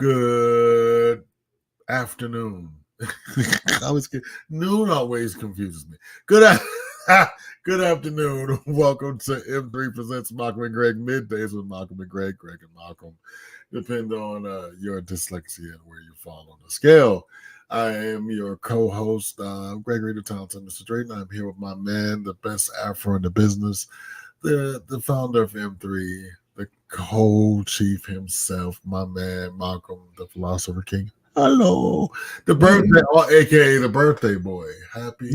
Good afternoon. Noon always confuses me. Good afternoon. Welcome to M3 Presents Malcolm and Greg Middays with Malcolm and Greg and Malcolm. Depend on your dyslexia and where you fall on the scale. I am your co-host, Gregory the Talented Mr. Drayton. I'm here with my man, the best Afro in the business, the founder of M3, the co-chief himself, my man, Malcolm, the Philosopher King. Hello. The birthday, aka the birthday boy. Happy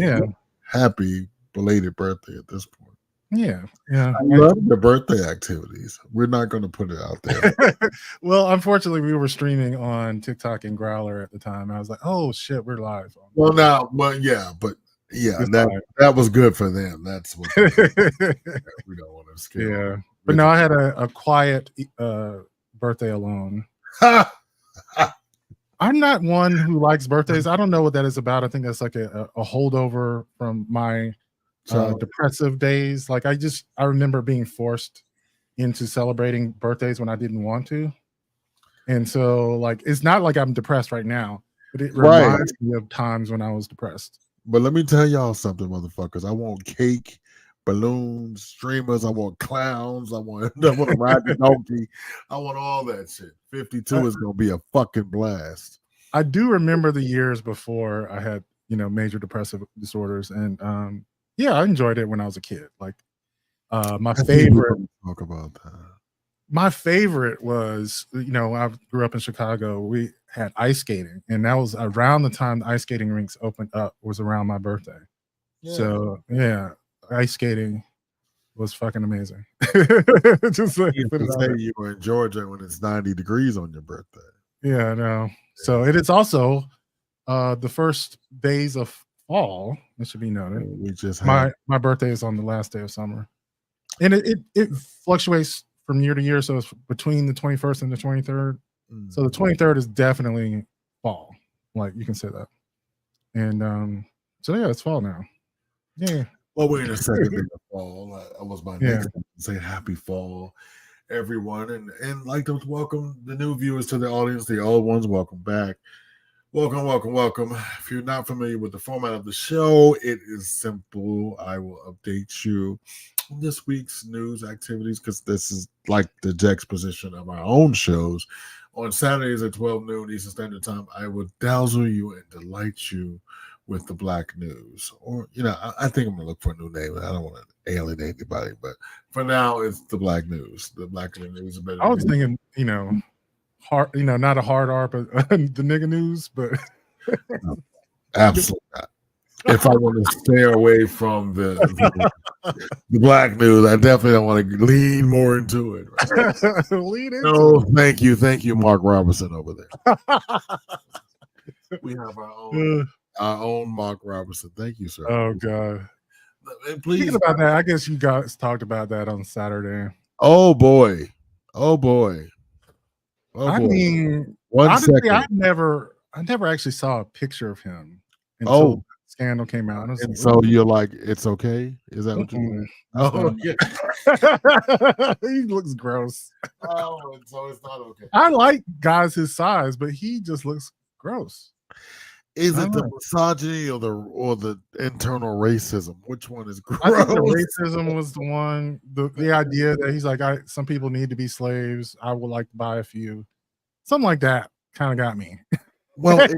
belated birthday at this point. Yeah. I love the birthday activities. We're not going to put it out there. Well, unfortunately, we were streaming on TikTok and Growler at the time. I was like, oh, shit, we're live. That was good for them. That's what we don't want to scare. Yeah. But no, I had a quiet birthday alone. I'm not one who likes birthdays. I don't know what that is about. I think that's like a holdover from my depressive days. Like I remember being forced into celebrating birthdays when I didn't want to. And so like, it's not like I'm depressed right now, but it reminds me of times when I was depressed. But let me tell y'all something, motherfuckers. I want cake, balloons, streamers. I want clowns. I want to ride the donkey. I want all that shit. 52 is going to be a fucking blast. I do remember the years before I had, major depressive disorders. And I enjoyed it when I was a kid. Like my favorite. Talk about that. My favorite was, I grew up in Chicago. We had ice skating, and that was around the time the ice skating rinks opened up. Was around my birthday. Yeah. So ice skating was fucking amazing. Just like you were in Georgia when it's 90 degrees on your birthday. Yeah, I know. So it is also the first days of fall. It should be noted. We just my birthday is on the last day of summer, and it fluctuates from year to year. So it's between the 21st and the 23rd. So the 23rd is definitely fall. Like you can say that. And it's fall now. Yeah. Well, we're in the second day of fall. I was my next to say happy fall, everyone, and like to welcome the new viewers to the audience, the old ones. Welcome back. Welcome. If you're not familiar with the format of the show, it is simple. I will update you on this week's news activities because this is like the juxtaposition of our own shows. On Saturdays at 12 noon Eastern Standard Time, I will dazzle you and delight you with the black news. Or, I think I'm going to look for a new name. I don't want to alienate anybody, but for now, it's the black news. The black news is better. I was thinking, hard, not a hard R, but the nigga news, but no, absolutely not. If I want to stay away from the black news, I definitely don't want to lean more into it. Right? Thank you, Mark Robertson over there. We have our own Mark Robertson. Thank you, sir. Oh God. And please, speaking about that, I guess you guys talked about that on Saturday. Oh boy. I mean, honestly, I never actually saw a picture of him until the scandal came out. And so you're like, it's okay? Is that what you're doing? Oh, yeah. He looks gross. Oh, so it's not okay. I like guys his size, but he just looks gross. Is it the misogyny or the internal racism? Which one is gross? I think the racism was the one. The idea that he's like, some people need to be slaves. I would like to buy a few. Something like that kind of got me. Well,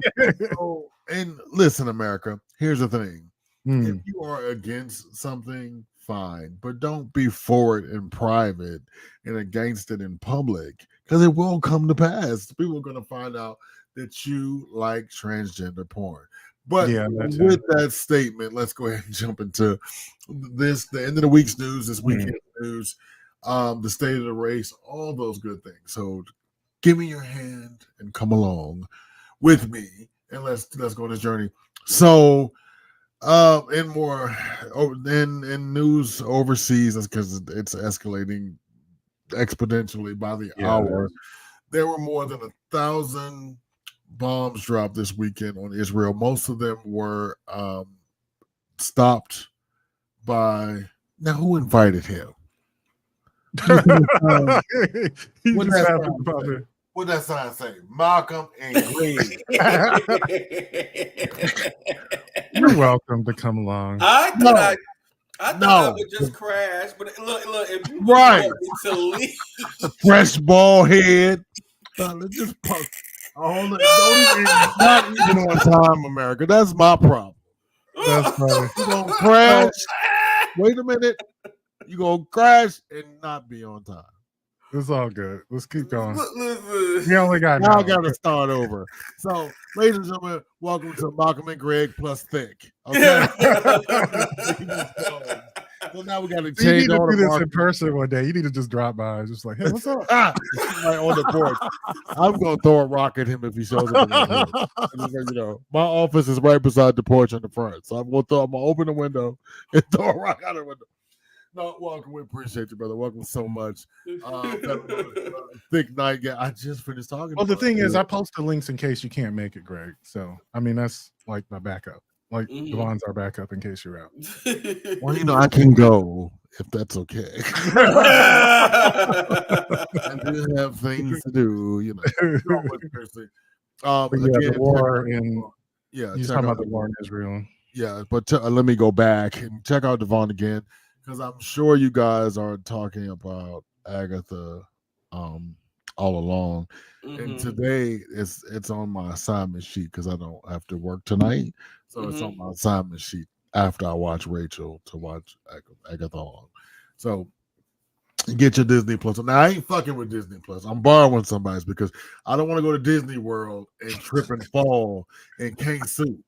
and listen, America, here's the thing. If you are against something, fine, but don't be for it in private and against it in public, because it will come to pass. People are going to find out that you like transgender porn. But with that statement, let's go ahead and jump into the end of the week's news, this weekend news, the state of the race, all those good things. So give me your hand and come along with me, and let's go on this journey. So in news overseas, because it's escalating exponentially by the hour, there were more than 1,000 bombs dropped this weekend on Israel. Most of them were stopped by. Now, who invited him? What What that sign say? Malcolm and Greg. You're welcome to come along. I thought I would just crash, but look, if you right want me to leave, fresh ball head, just don't even not even on time, America. That's my problem. That's funny. You gonna crash? Wait a minute. You gonna crash and not be on time. It's all good. Let's keep going. Listen. We only got now. I gotta start over. So, ladies and gentlemen, welcome to Malcolm and Greg plus Thick. Okay. So now we gotta change. You need to do this in person one day. You need to just drop by, just like, hey, what's up? Right on the porch. I'm gonna throw a rock at him if he shows up. My office is right beside the porch in the front, so I'm gonna open the window and throw a rock out the window. No, welcome. We appreciate you, brother. Welcome so much. Thick night. Yeah, I just finished talking. Well, the thing is, I post the links in case you can't make it, Greg. So, I mean, that's like my backup. Like Devon's our backup in case you're out. Well, I can go if that's okay. I do have things to do, the war in you're talking about the war in Israel. Yeah, but let me go back and check out Devon again, because I'm sure you guys are talking about Agatha all along. And today it's on my assignment sheet because I don't have to work tonight. So it's on my assignment sheet after I watch Rachel to watch Agatha on. So get your Disney Plus. Now I ain't fucking with Disney Plus. I'm borrowing somebody's because I don't want to go to Disney World and trip and fall and can't suit.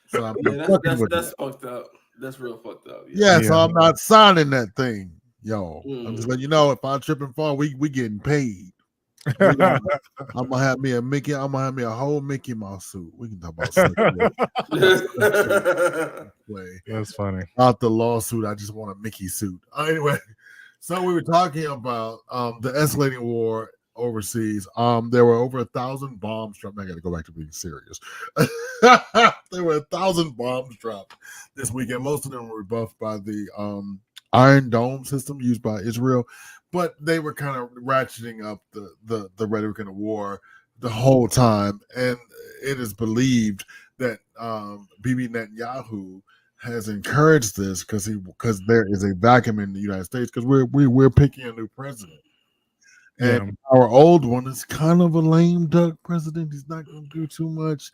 So that's fucked up. That's real fucked up. Yeah, so I'm not signing that thing, yo. I'm just letting you know, if I trip and fall, we getting paid. I'm gonna have me a Mickey. I'm gonna have me a whole Mickey Mouse suit. We can talk about play. That's funny. Out the lawsuit, I just want a Mickey suit. Anyway, so we were talking about the escalating war overseas. There were over 1,000 bombs dropped. I got to go back to being serious. There were 1,000 bombs dropped this weekend. Most of them were rebuffed by the Iron Dome system used by Israel. But they were kind of ratcheting up the rhetoric in the war the whole time. And it is believed that Bibi Netanyahu has encouraged this because there is a vacuum in the United States because we're picking a new president. And our old one is kind of a lame duck president. He's not going to do too much.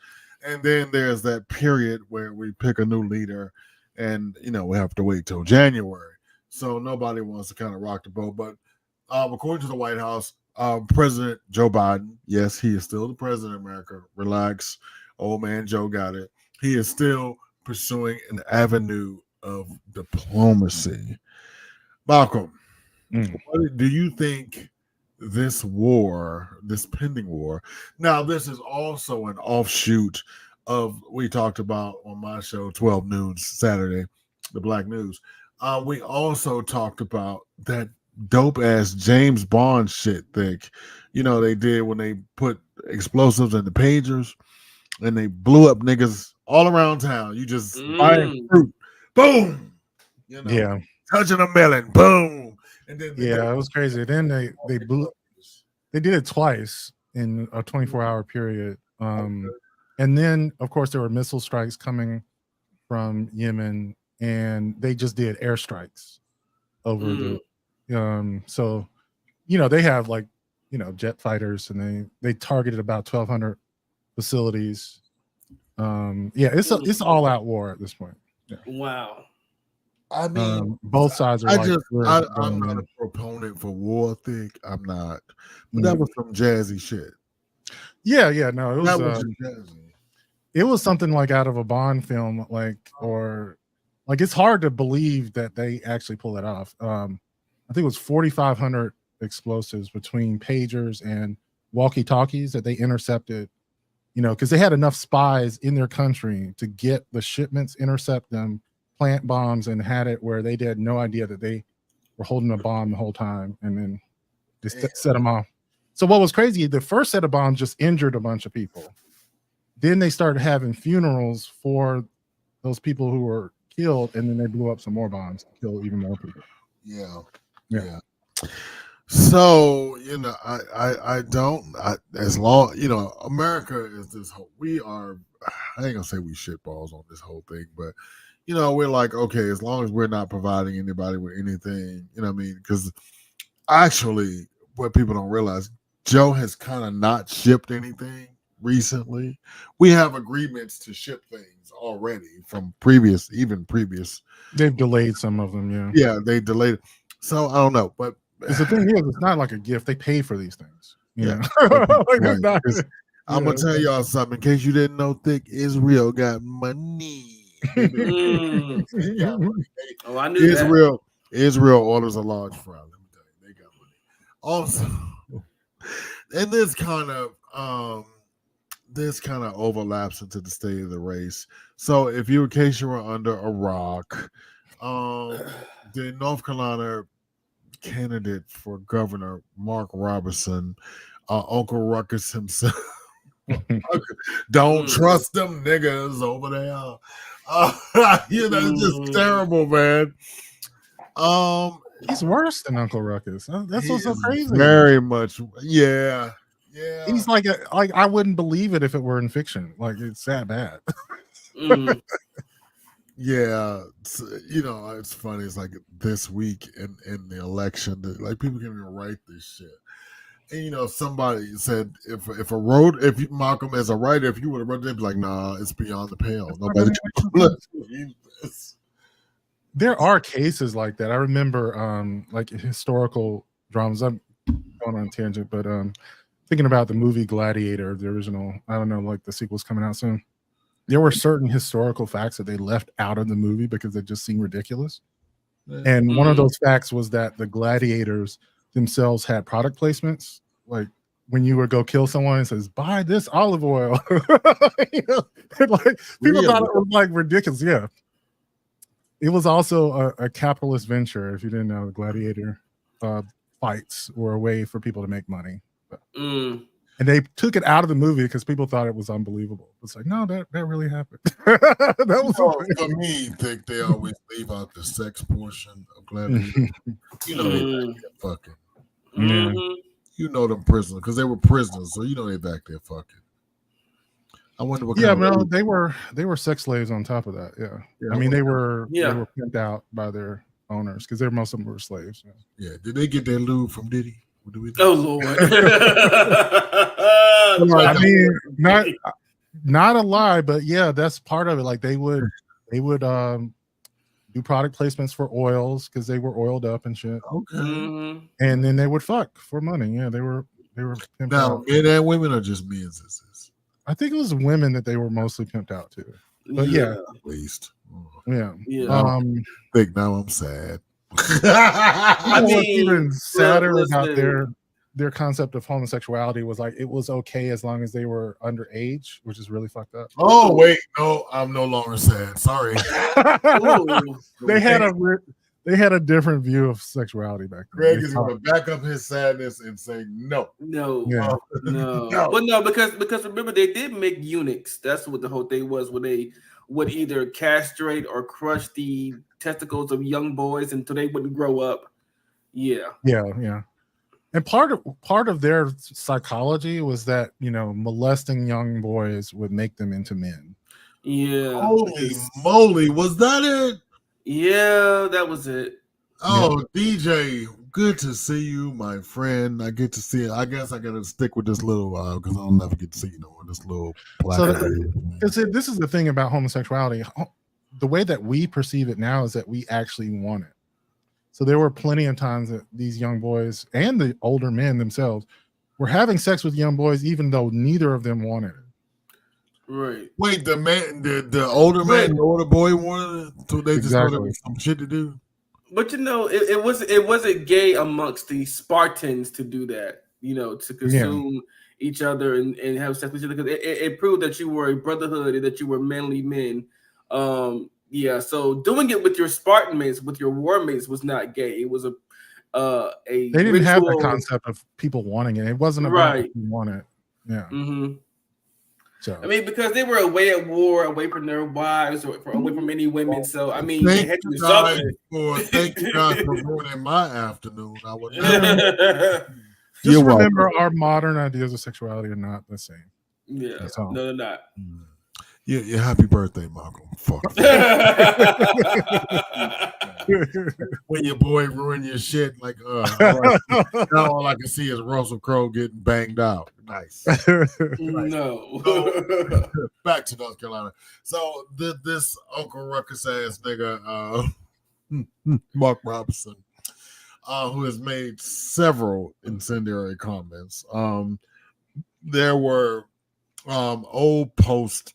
And then there's that period where we pick a new leader and, we have to wait till January. So nobody wants to kind of rock the boat. But according to the White House, President Joe Biden, yes, he is still the president of America. Relax. Old man Joe got it. He is still pursuing an avenue of diplomacy. Malcolm, what do you think this pending war, now this is also an offshoot of, we talked about on my show, 12 Noon Saturday, the Black News. We also talked about that dope ass James Bond shit Thick. They did when they put explosives in the pagers and they blew up niggas all around town. You just buying fruit, boom, touching a melon, boom, and then it was crazy. Then they did it twice in a 24-hour period, and then of course there were missile strikes coming from Yemen, and they just did airstrikes over the. So, they have jet fighters, and they targeted about 1,200 facilities. It's all out war at this point. Yeah. Wow. I mean, both sides are I'm not a proponent for war. I'm not. But that was some jazzy shit. No, it was jazzy. It was something like out of a Bond film, it's hard to believe that they actually pull it off. I think it was 4,500 explosives between pagers and walkie-talkies that they intercepted, because they had enough spies in their country to get the shipments, intercept them, plant bombs, and had it where they had no idea that they were holding a bomb the whole time, and then just set them off. So what was crazy, the first set of bombs just injured a bunch of people. Then they started having funerals for those people who were killed, and then they blew up some more bombs to kill even more people. Yeah. So, I don't, as long, America is this whole, I ain't gonna say we shitballs on this whole thing, but, we're like, okay, as long as we're not providing anybody with anything, you know what I mean? Because actually, what people don't realize, Joe has kind of not shipped anything recently. We have agreements to ship things already from previous. They've delayed some of them, yeah. Yeah, they delayed it. So I don't know, but the thing is, it's not like a gift. They pay for these things. Yeah. Like, Right. I'm gonna tell y'all something in case you didn't know. Thick Israel got money. Oh, I knew Israel orders a large fry. Let me tell you, they got money. Also, and this kind of overlaps into the state of the race. So, in case you were under a rock, the North Carolina candidate for governor, Mark Robertson, Uncle Ruckus himself. Don't trust them niggas over there. It's just terrible, man. He's worse than Uncle Ruckus. That's what's so crazy. Very much, yeah. He's like I wouldn't believe it if it were in fiction. Like, it's that bad. Yeah, it's funny. It's like this week in the election, like people can't even write this shit. And somebody said if Malcolm as a writer, if you would have wrote it, they'd be like, nah, it's beyond the pale. Nobody can believe this. There are cases like that. I remember like historical dramas. I'm going on a tangent, but thinking about the movie Gladiator, the original, I don't know, like the sequel's coming out soon. There were certain historical facts that they left out of the movie because they just seemed ridiculous. And one of those facts was that the gladiators themselves had product placements. Like when you would go kill someone, it says, buy this olive oil. Like people thought it was like ridiculous. Yeah. It was also a capitalist venture. If you didn't know, the gladiator fights were a way for people to make money. And they took it out of the movie because people thought it was unbelievable. It's like, no, that really happened. That was for me. Think they always leave out the sex portion of Gladiator. They back there fucking. Them prisoners because they were prisoners, so they back there fucking. I wonder what. Yeah, no, they were sex slaves on top of that. Yeah. I mean, they were pimped out by their owners because most of them were slaves. Yeah. Did they get their lube from Diddy? Oh Lord. I mean, not a lie, but yeah, that's part of it. Like they would do product placements for oils because they were oiled up and shit. Okay. And then they would fuck for money. Yeah, they were pimped out. Men and women are just men's. I think it was women that they were mostly pimped out too. But yeah. At least. Yeah. Think now I'm sad. I mean, even sadder about their concept of homosexuality was like it was okay as long as they were underage, which is really fucked up. Oh wait, no, I'm no longer sad. Sorry. They had a different view of sexuality back then. Greg is going to back up his sadness and say no. No. But no, because remember they did make eunuchs. That's what the whole thing was, when they would either castrate or crush the testicles of young boys until they wouldn't grow up. Yeah. And part of their psychology was that molesting young boys would make them into men. Yeah. Holy moly, was that it? Yeah, that was it. Oh, yeah. DJ, good to see you, my friend. I get to see it. I guess I gotta stick with this little while because I'll never get to see you no more. This little black. So this is the thing about homosexuality. The way that we perceive it now is that we actually want it. So there were plenty of times that these young boys and the older men themselves were having sex with young boys, even though neither of them wanted it. Right. Wait, the older man, the older boy wanted it, so they just thought it was some shit to do. But it wasn't gay amongst the Spartans to do that. To consume each other and have sex with each other, because it proved that you were a brotherhood and that you were manly men. So doing it with your Spartan mates, with your war mates, was not gay. It was a they didn't ritual. have the concept of people wanting it. It wasn't about if you want it. Yeah. So I mean, because they were away at war, away from their wives, or away from any women. So I mean, they had to do something. Thank you guys for ruining my afternoon. I would just remember, our modern ideas of sexuality are not the same. Yeah, no, they're not. Yeah, happy birthday, Malcolm. Fuck. When your boy ruined your shit, like, now all I can see is Russell Crowe getting banged out. Nice. No. So, back to North Carolina. So this Uncle Ruckus ass nigga, Mark Robinson, who has made several incendiary comments. There were old posts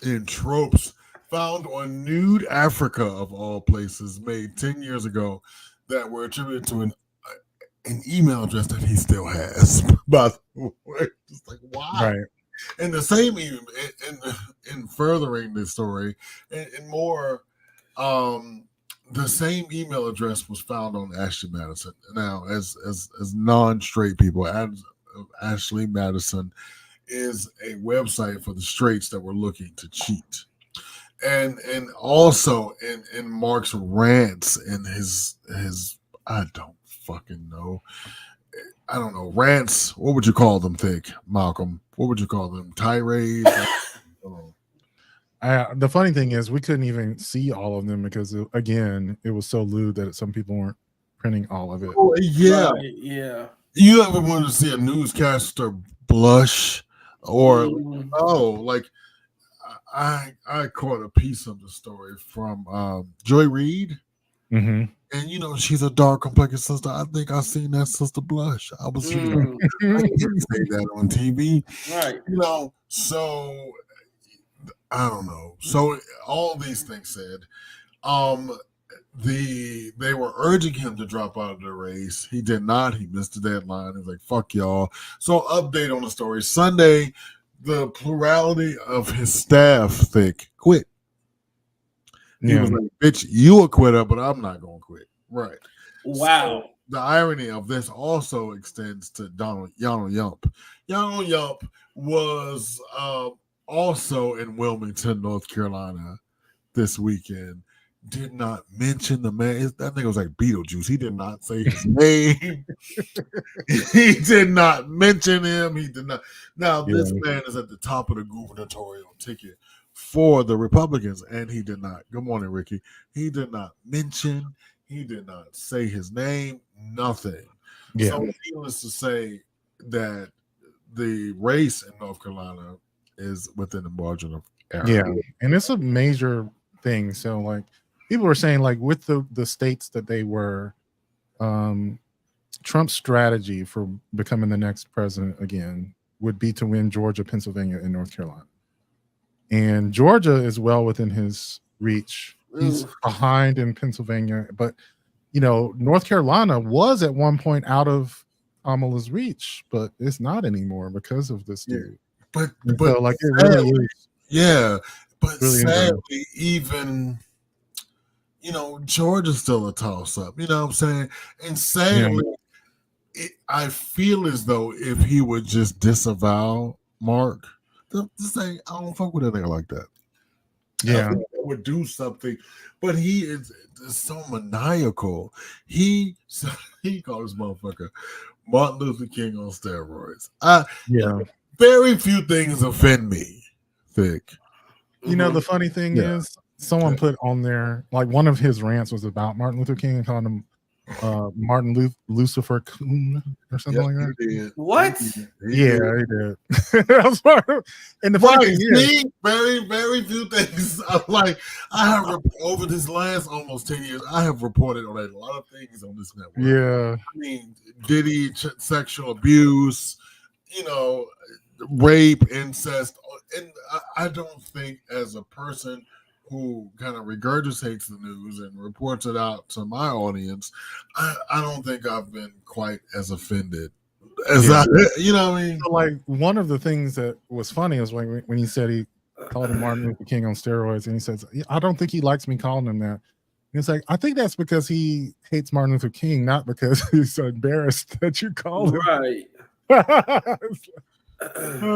and tropes found on Nude Africa, of all places, made 10 years ago that were attributed to an email address that he still has. By the way, just like, why? Right. And the same email, in furthering this story, and more, the same email address was found on Ashley Madison. Now, as non-straight people, Ashley Madison is a website for the straights that were looking to cheat. And also in Mark's rants and his I don't fucking know. I don't know. Rants, what would you call them, Malcolm? What would you call them? Tirades? The funny thing is we couldn't even see all of them because, again, it was so lewd that some people weren't printing all of it. Oh, yeah. Right, yeah. You ever want to see a newscaster blush? Or like I caught a piece of the story from Joy Reid, and she's a dark complected sister. I think I seen that sister blush. I was I didn't say that on TV, right? So I don't know. So all these things said, they were urging him to drop out of the race. He did not. He missed the deadline. He's like, fuck y'all. So update on the story. Sunday, the plurality of his staff quit. He was like, bitch, you a quitter, but I'm not going to quit. Right. Wow. So the irony of this also extends to Donald Yump. Donald Yump was also in Wilmington, North Carolina this weekend. Did not mention the man. That nigga was like Beetlejuice. He did not say his name. He did not mention him. He did not. Now, this man is at the top of the gubernatorial ticket for the Republicans, and he did not. Good morning, Ricky. He did not mention. He did not say his name. Nothing. Yeah. So, needless to say that the race in North Carolina is within the margin of error. Yeah, and it's a major thing. So, like, people were saying, like, with the states that they were, Trump's strategy for becoming the next president again would be to win Georgia, Pennsylvania, and North Carolina. And Georgia is well within his reach. He's behind in Pennsylvania, but North Carolina was at one point out of Kamala's reach, but it's not anymore because of this dude. But so, like, it really is. Yeah, but really sadly, even Georgia's still a toss up. You know what I'm saying? And sadly, I feel as though if he would just disavow Mark, just say, I don't fuck with a nigga like that. Yeah, I think that would do something. But he is so maniacal. He calls this motherfucker Martin Luther King on steroids. Very few things offend me, Thick. The funny thing is, someone put on there, like, one of his rants was about Martin Luther King and calling him Martin Lucifer Coon or something like that. He did. What? He did. And the funny thing is, very, very few things. Like, I have over this last almost 10 years, I have reported on a lot of things on this network. Yeah. I mean, Diddy, sexual abuse, rape, incest, and I don't think, as a person who kind of regurgitates the news and reports it out to my audience, I don't think I've been quite as offended as I, what I mean? So, like, one of the things that was funny was when he said he called him Martin Luther King on steroids, and he says, I don't think he likes me calling him that. And it's like, I think that's because he hates Martin Luther King, not because he's so embarrassed that you called him. Right.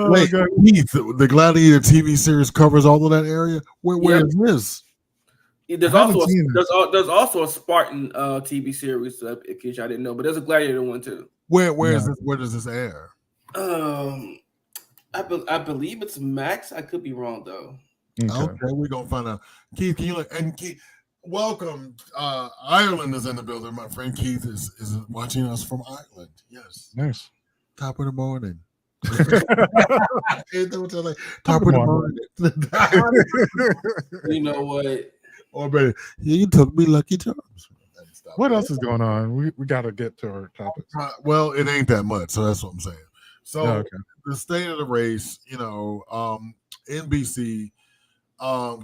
Wait, Keith, the Gladiator TV series covers all of that area. Where is this? There's also a Spartan TV series, in case I didn't know, but there's a Gladiator one too. Where is this? Where does this air? I believe it's Max. I could be wrong though. Okay, we're gonna find out. Keith, can you look? And Keith, welcome. Ireland is in the building. My friend Keith is watching us from Ireland. Yes. Nice. Top of the morning. Top of the morning. You know what? Or better, you took me Lucky Charms. What else is going on? We got to get to our topics. Well, it ain't that much, so that's what I'm saying. So the state of the race, NBC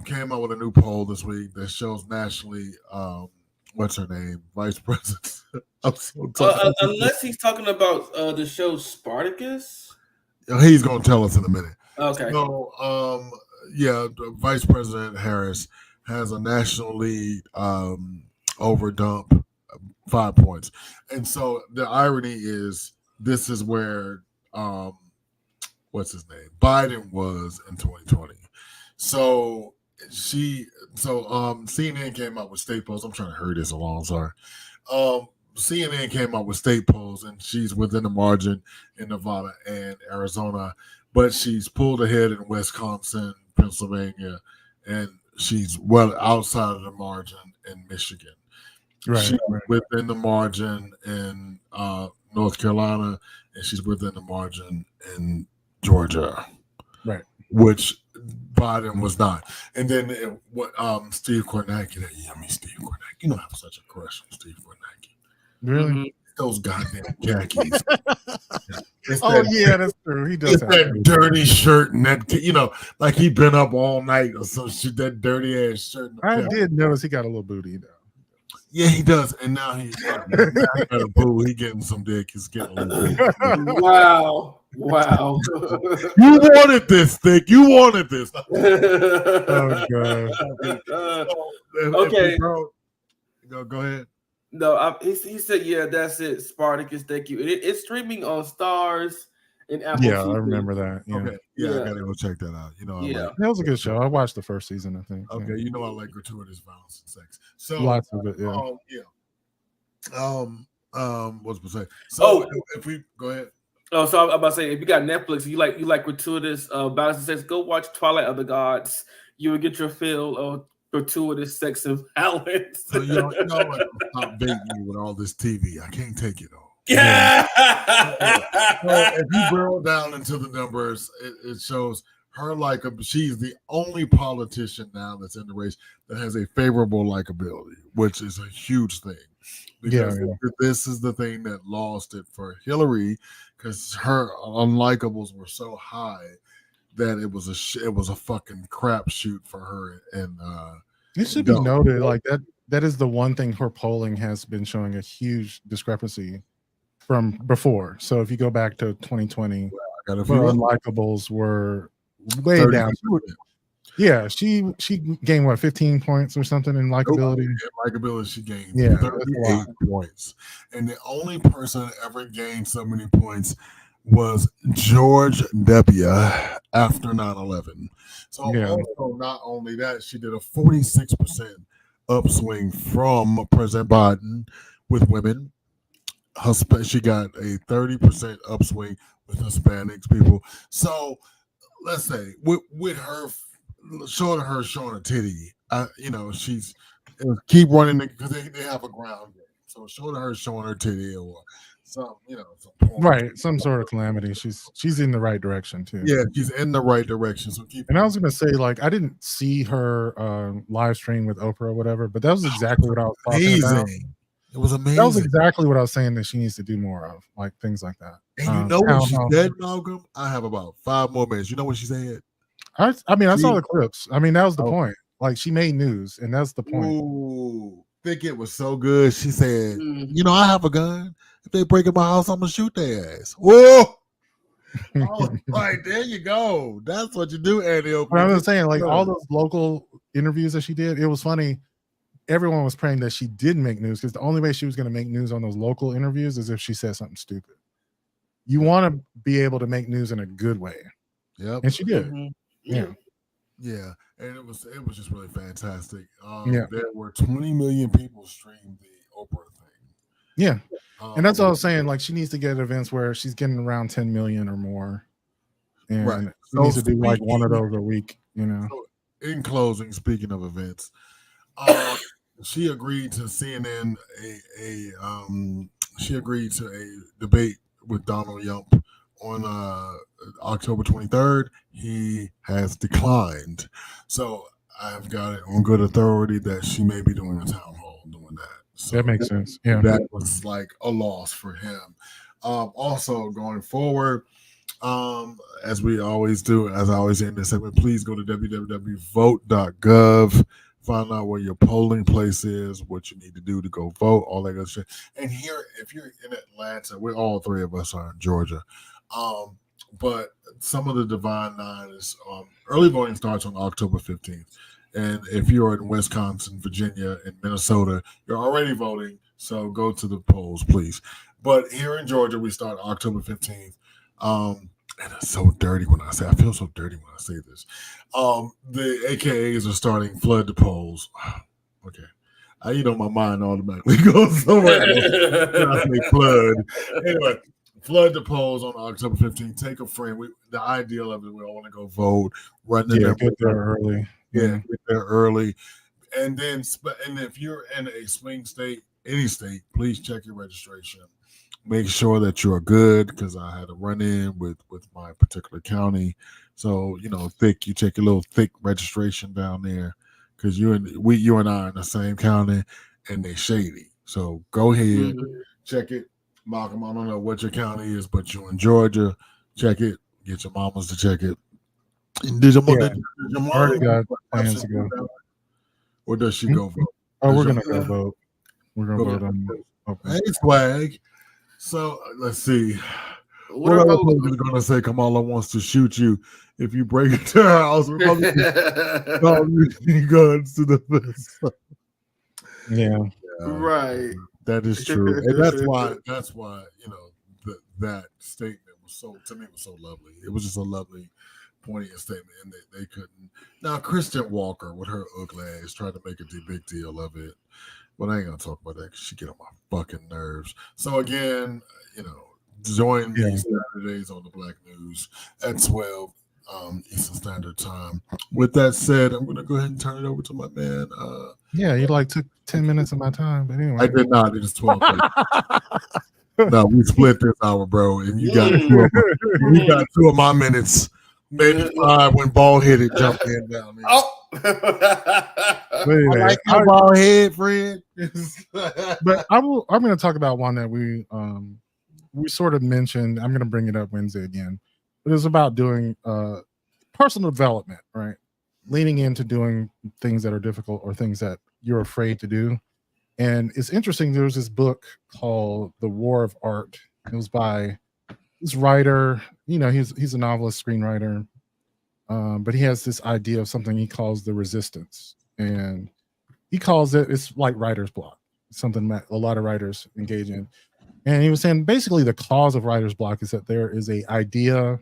came out with a new poll this week that shows nationally what's her name, vice president. Unless he's talking about the show Spartacus. He's gonna tell us in a minute. Okay. So Vice President Harris has a national lead over Dump 5 points. And so the irony is this is where what's his name? Biden was in 2020. So CNN came out with state polls. I'm trying to hurry this along, sorry. CNN came out with state polls, and she's within the margin in Nevada and Arizona, but she's pulled ahead in Wisconsin, Pennsylvania, and she's well outside of the margin in Michigan. Right. She's within the margin in North Carolina, and she's within the margin in Georgia. Right. Which Biden was not. And then Steve Kornacki, Steve Kornacki. You know I have such a crush on Steve Kornacki. Really? Mm-hmm. Those goddamn khakis. That's true. He does have that dirty shirt and that, like he'd been up all night or some shit, that dirty ass shirt. I did notice he got a little booty though. Yeah, he does. And now he got a boo. He getting some dick. He's getting a little bit. Wow. You wanted this, Thick. You wanted this. Oh, God. Okay. Go ahead. No, he said, yeah, that's it. Spartacus, thank you. It's streaming on Stars and Apple Yeah, TV. I remember that. Yeah. Okay. Yeah, I gotta go check that out. That was a good show. I watched the first season, I think. Okay, I like gratuitous violence and sex. So lots of it, what's to say? So if we go ahead. Oh, so I'm about to say, if you got Netflix, you like gratuitous violence and sex, go watch Twilight of the Gods. You will get your fill of gratuitous sex and violence. So stop baiting me with all this TV. I can't take it all. Yeah. So if you barrel down into the numbers, it shows her she's the only politician now that's in the race that has a favorable likability, which is a huge thing. Because this is the thing that lost it for Hillary, because her unlikables were so high that it was a fucking crapshoot for her. And it should be noted, like that is the one thing her polling has been showing a huge discrepancy from before. So if you go back to 2020, her unlikables were way down. Yeah, she gained 15 points or something in likability. Likability, she gained 38 points, and the only person that ever gained so many points was George W. after 9/11. So also, not only that, she did a 46% upswing from President Biden with women. She got a 30% upswing with Hispanics people. So let's say with her showing a titty, she's keep running because they have a ground game. So showing her titty or some some sort of calamity. She's in the right direction too. Yeah, she's in the right direction. So I was gonna say, I didn't see her live stream with Oprah or whatever, but that was exactly what I was talking about. It was amazing. That was exactly what I was saying that she needs to do more of, like things like that. And you know what she said, Malcolm? I have about 5 more minutes. You know what she said? I saw the clips. I mean, that was the point. Like, she made news, and that's the point. Ooh, think it was so good. She said, I have a gun. If they break in my house, I'm going to shoot their ass. Whoa! Right, there you go. That's what you do, Andy. But I was saying, all those local interviews that she did, it was funny. Everyone was praying that she did make news, because the only way she was going to make news on those local interviews is if she said something stupid. you want to be able to make news in a good way. Yep. And she did. Mm-hmm. Yeah, and it was just really fantastic. Yeah. There were 20 million people streamed the Oprah thing. Yeah, and that's all I was saying. Like, she needs to get events where she's getting around 10 million or more, and Right. she needs to do like one of those a week. You know. So in closing, speaking of events, she agreed to CNN she agreed to a debate with Donald Yump on October 23rd. He has declined. So I've got it on good authority that she may be doing a town hall doing that. So that makes sense. Yeah. That was like a loss for him. Also going forward, as we always do, as I always end this segment, please go to www.vote.gov. Find out where your polling place is, what you need to do to go vote, all that good shit. And here, if you're in Atlanta, we're all three of us are in Georgia. But some of the Divine Nine is early voting starts on October 15th. And if you're in Wisconsin, Virginia, and Minnesota, you're already voting. So go to the polls, please. But here in Georgia, we start October 15th. And it's so dirty when I feel so dirty when I say this. The AKAs are starting flood the polls. Okay. My mind automatically goes somewhere else when I say flood. Anyway, flood the polls on October 15th. Take a friend. The ideal of it, we all want to go vote. Run get there early. Yeah, get there early. And if you're in a swing state, any state, please check your registration. Make sure that you're good, because I had a run-in with my particular county. So, you take your little thick registration down there, because you and I are in the same county, and they shady. So go ahead, check it. Malcolm, I don't know what your county is, but you're in Georgia. Check it. Get your mamas to check it. And did your mom already got plans to go? Or does she go vote? Oh, we're gonna go vote. We're gonna vote on. Hey, swag. So let's see. What are Republicans going to say? Kamala wants to shoot you if you break into her house. Republicans using guns to the face. Yeah, right. That is true, and that's why that statement was so lovely. It was just a lovely, poignant statement, and they couldn't. Now, Kristen Walker with her ugly ass tried to make a big deal of it. But I ain't gonna talk about that because she get on my fucking nerves. So again, join me Saturdays on the Black News at 12 Eastern Standard Time. With that said, I'm gonna go ahead and turn it over to my man. You took 10 minutes of my time, but anyway, I did not. It is 12. No, we split this hour, bro, and you got two of my minutes. Maybe 5 when ball headed jumped in down there. Oh, anyway, I like your ball head, friend. But I'm going to talk about one that we sort of mentioned. I'm going to bring it up Wednesday again. But it's about doing personal development, right? Leaning into doing things that are difficult or things that you're afraid to do. And it's interesting. There was this book called The War of Art. It was by this writer, he's a novelist, screenwriter, but he has this idea of something he calls the resistance, and he calls it's like writer's block, something that a lot of writers engage in. And he was saying basically the cause of writer's block is that there is a idea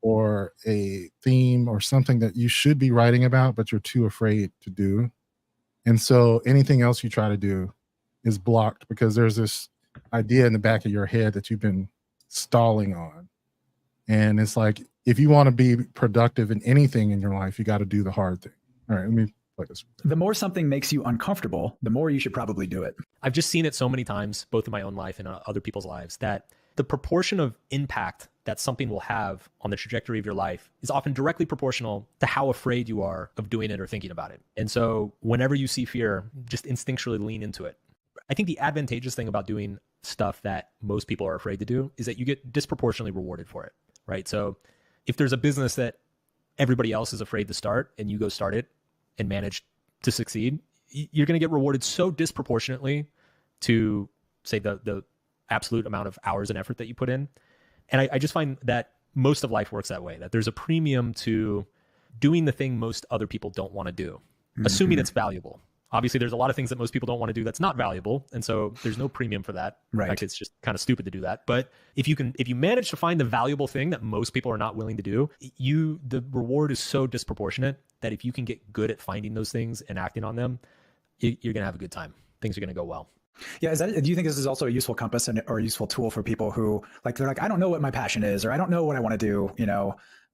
or a theme or something that you should be writing about, but you're too afraid to do. And so anything else you try to do is blocked because there's this idea in the back of your head that you've been stalling on. And it's like, if you want to be productive in anything in your life, you got to do the hard thing. All right, let me play this. The more something makes you uncomfortable, the more you should probably do it. I've just seen it so many times, both in my own life and other people's lives, that the proportion of impact that something will have on the trajectory of your life is often directly proportional to how afraid you are of doing it or thinking about it. And so whenever you see fear, just instinctually lean into it. I think the advantageous thing about doing stuff that most people are afraid to do is that you get disproportionately rewarded for it, right? So if there's a business that everybody else is afraid to start and you go start it and manage to succeed, you're going to get rewarded so disproportionately to, say, the absolute amount of hours and effort that you put in. And I just find that most of life works that way, that there's a premium to doing the thing most other people don't want to do, assuming it's valuable. Obviously, there's a lot of things that most people don't want to do that's not valuable, and so there's no premium for that. Right. In fact, it's just kind of stupid to do that. But if you manage to find the valuable thing that most people are not willing to do, the reward is so disproportionate that if you can get good at finding those things and acting on them, you're gonna have a good time. Things are gonna go well. Yeah, do you think this is also a useful compass or a useful tool for people who they're like, I don't know what my passion is, or I don't know what I want to do,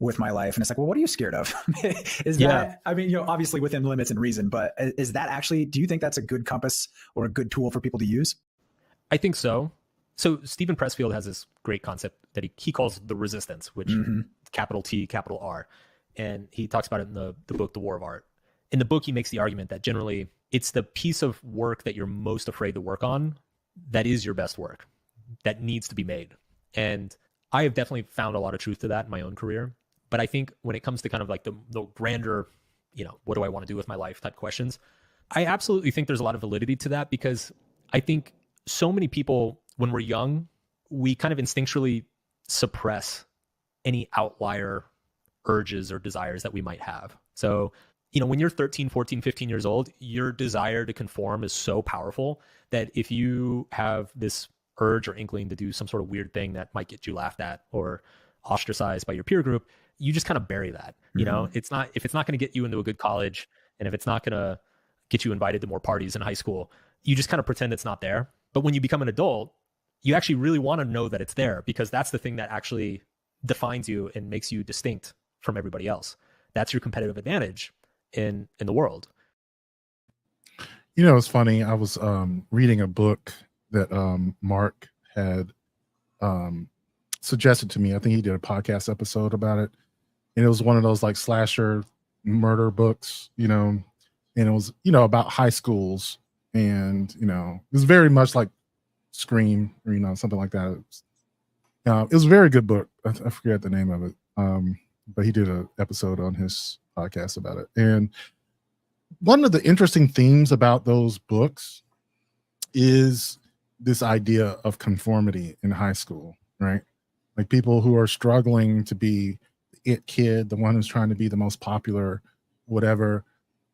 with my life? And it's like, well, what are you scared of? That, I mean, obviously within limits and reason, but is that actually, do you think that's a good compass or a good tool for people to use? I think so. So Stephen Pressfield has this great concept that he calls the resistance, which capital T, capital R. And he talks about it in the book, The War of Art. In the book, he makes the argument that generally it's the piece of work that you're most afraid to work on that is your best work, that needs to be made. And I have definitely found a lot of truth to that in my own career. But I think when it comes to kind of like the grander, what do I want to do with my life type questions, I absolutely think there's a lot of validity to that, because I think so many people, when we're young, we kind of instinctually suppress any outlier urges or desires that we might have. So, when you're 13, 14, 15 years old, your desire to conform is so powerful that if you have this urge or inkling to do some sort of weird thing that might get you laughed at or ostracized by your peer group, you just kind of bury that. If it's not going to get you into a good college, and if it's not going to get you invited to more parties in high school, you just kind of pretend it's not there. But when you become an adult, you actually really want to know that it's there, because that's the thing that actually defines you and makes you distinct from everybody else. That's your competitive advantage in the world. It's funny. I was reading a book that Mark had suggested to me. I think he did a podcast episode about it, and it was one of those like slasher murder books, and it was about high schools, and it was very much like Scream or something like that. It was a very good book. I forget the name of it, but he did an episode on his podcast about it. And one of the interesting themes about those books is this idea of conformity in high school, right? Like people who are struggling to be the it kid, the one who's trying to be the most popular, whatever.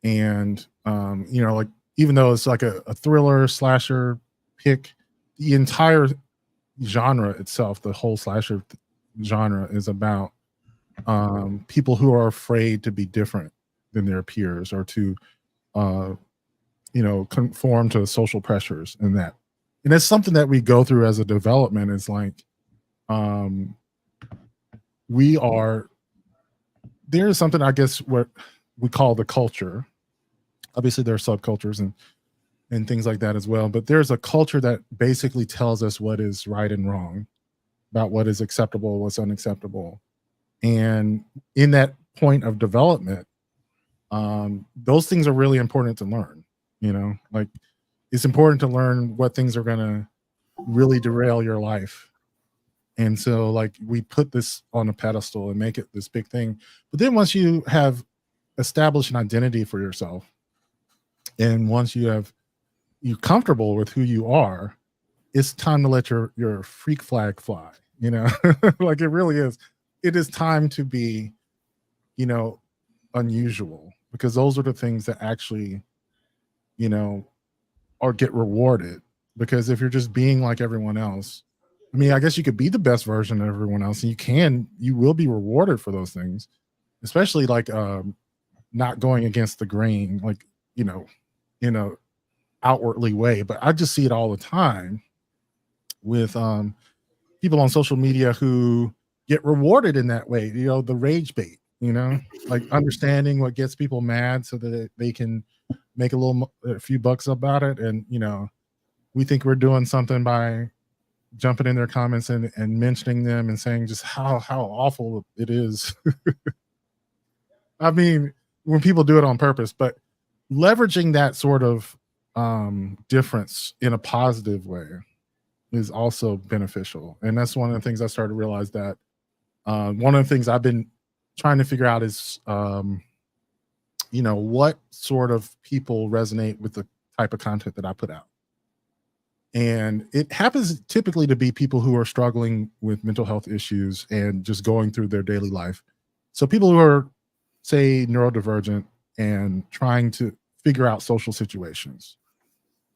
And, like, even though it's like a thriller slasher pick, the entire genre itself, the whole slasher genre, is about people who are afraid to be different than their peers, or to conform to social pressures, and it's something that we go through as a development. It's like there's something, I guess, what we call the culture. Obviously there are subcultures and things like that as well, but there's a culture that basically tells us what is right and wrong, about what is acceptable, what's unacceptable. And in that point of development, those things are really important to learn. Like, it's important to learn what things are going to really derail your life. And so, like, we put this on a pedestal and make it this big thing. But then once you have established an identity for yourself, and once you're comfortable with who you are, it's time to let your freak flag fly. Like, it really is. It is time to be, unusual, because those are the things that actually, or get rewarded. Because if you're just being like everyone else, I mean, I guess you could be the best version of everyone else, and you will be rewarded for those things, especially like not going against the grain, like, in a outwardly way. But I just see it all the time with people on social media who get rewarded in that way, the rage bait, like understanding what gets people mad so that they can make a few bucks about it. And, we think we're doing something by jumping in their comments and mentioning them and saying just how awful it is. I mean, when people do it on purpose, but leveraging that sort of difference in a positive way is also beneficial. And that's one of the things I started to realize, that one of the things I've been trying to figure out is, what sort of people resonate with the type of content that I put out. And it happens typically to be people who are struggling with mental health issues and just going through their daily life. So people who are, say, neurodivergent and trying to figure out social situations.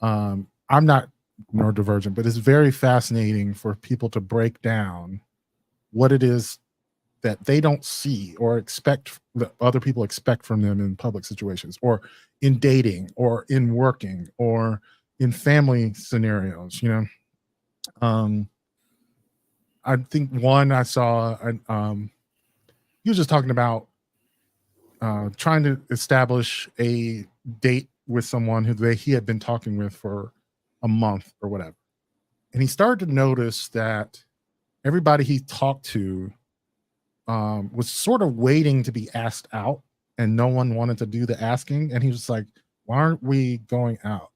I'm not neurodivergent, but it's very fascinating for people to break down what it is that they don't see or expect that other people expect from them in public situations, or in dating, or in working, or in family scenarios. I think one I saw, he was just talking about trying to establish a date with someone who he had been talking with for a month or whatever. And he started to notice that everybody he talked to was sort of waiting to be asked out, and no one wanted to do the asking. And he was like, why aren't we going out?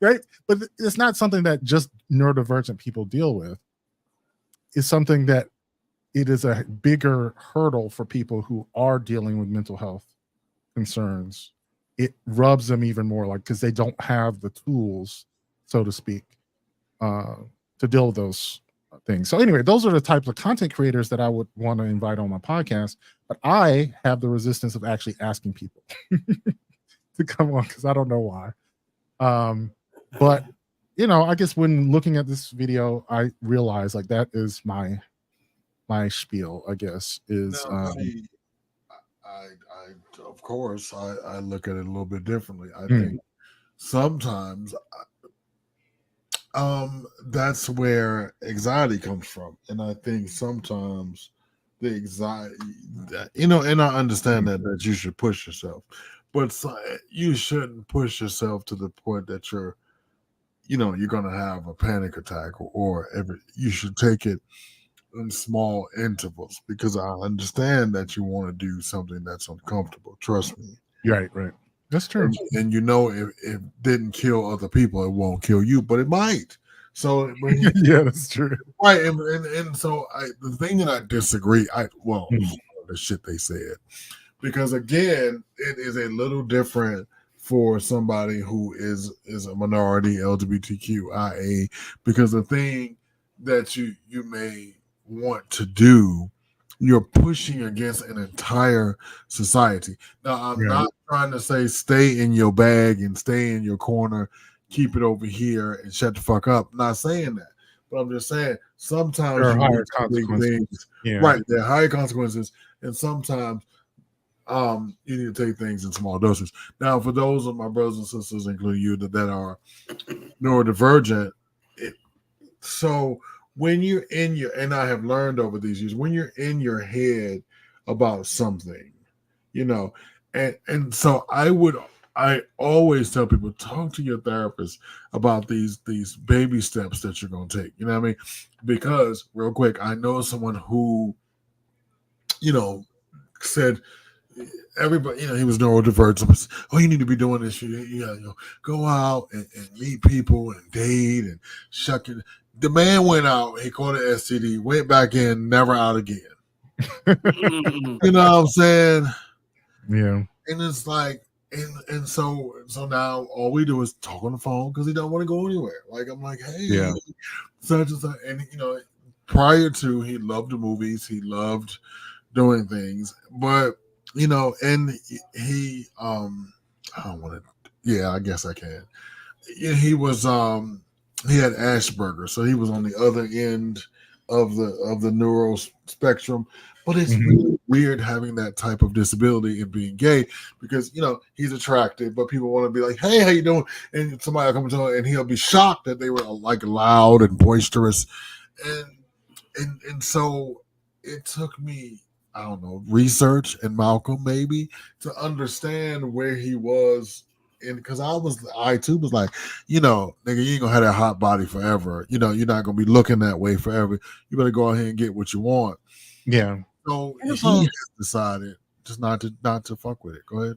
Right? But it's not something that just neurodivergent people deal with. It's something that it is a bigger hurdle for people who are dealing with mental health concerns. It rubs them even more, like, because they don't have the tools, so to speak, to deal with those things. So anyway, those are the types of content creators that I would want to invite on my podcast. But I have the resistance of actually asking people to come on, because I don't know why. But I guess when looking at this video, I realized like that is my spiel, I guess, is see, I of course I look at it a little bit differently. I think sometimes that's where anxiety comes from, and I think sometimes the anxiety, and I understand that you should push yourself, but you shouldn't push yourself to the point that you're gonna have a panic attack, or you should take it in small intervals, because I understand that you want to do something that's uncomfortable. Trust me. Right. That's true. And if it didn't kill other people, it won't kill you, but it might. So yeah, that's true. Right, and so the thing that I disagree, the shit they said, because again, it is a little different for somebody who is a minority, LGBTQIA, because the thing that you may want to do, you're pushing against an entire society. Now, I'm not trying to say stay in your bag and stay in your corner, keep it over here and shut the fuck up. I'm not saying that, but I'm just saying sometimes there are higher consequences. Right, there are higher consequences, and sometimes you need to take things in small doses. Now, for those of my brothers and sisters, including you, that are neurodivergent, so when you're in and I have learned over these years, when you're in your head about something, and so I always tell people, talk to your therapist about these baby steps that you're going to take. You know what I mean? Because real quick, I know someone who, said everybody, he was neurodivergent. Oh, you need to be doing this. You go out and meet people and date and shuck it. The man went out, he caught an STD, went back in, never out again. You know what I'm saying? Yeah. And it's like, and so now all we do is talk on the phone because he don't want to go anywhere. Like, I'm like, hey, such and such. And prior to, he loved the movies, he loved doing things, but and he I don't want to, I guess I can. He was he had Asperger's, so he was on the other end of the neural spectrum. But it's really weird having that type of disability and being gay, because he's attractive, but people want to be like, hey, how you doing? And somebody will come to him and he'll be shocked that they were like loud and boisterous. And so it took me, I don't know, research and Malcolm maybe to understand where he was. And because I too was like, nigga, you ain't gonna have that hot body forever. You're not gonna be looking that way forever. You better go ahead and get what you want. Yeah. So he has decided just not to fuck with it. Go ahead.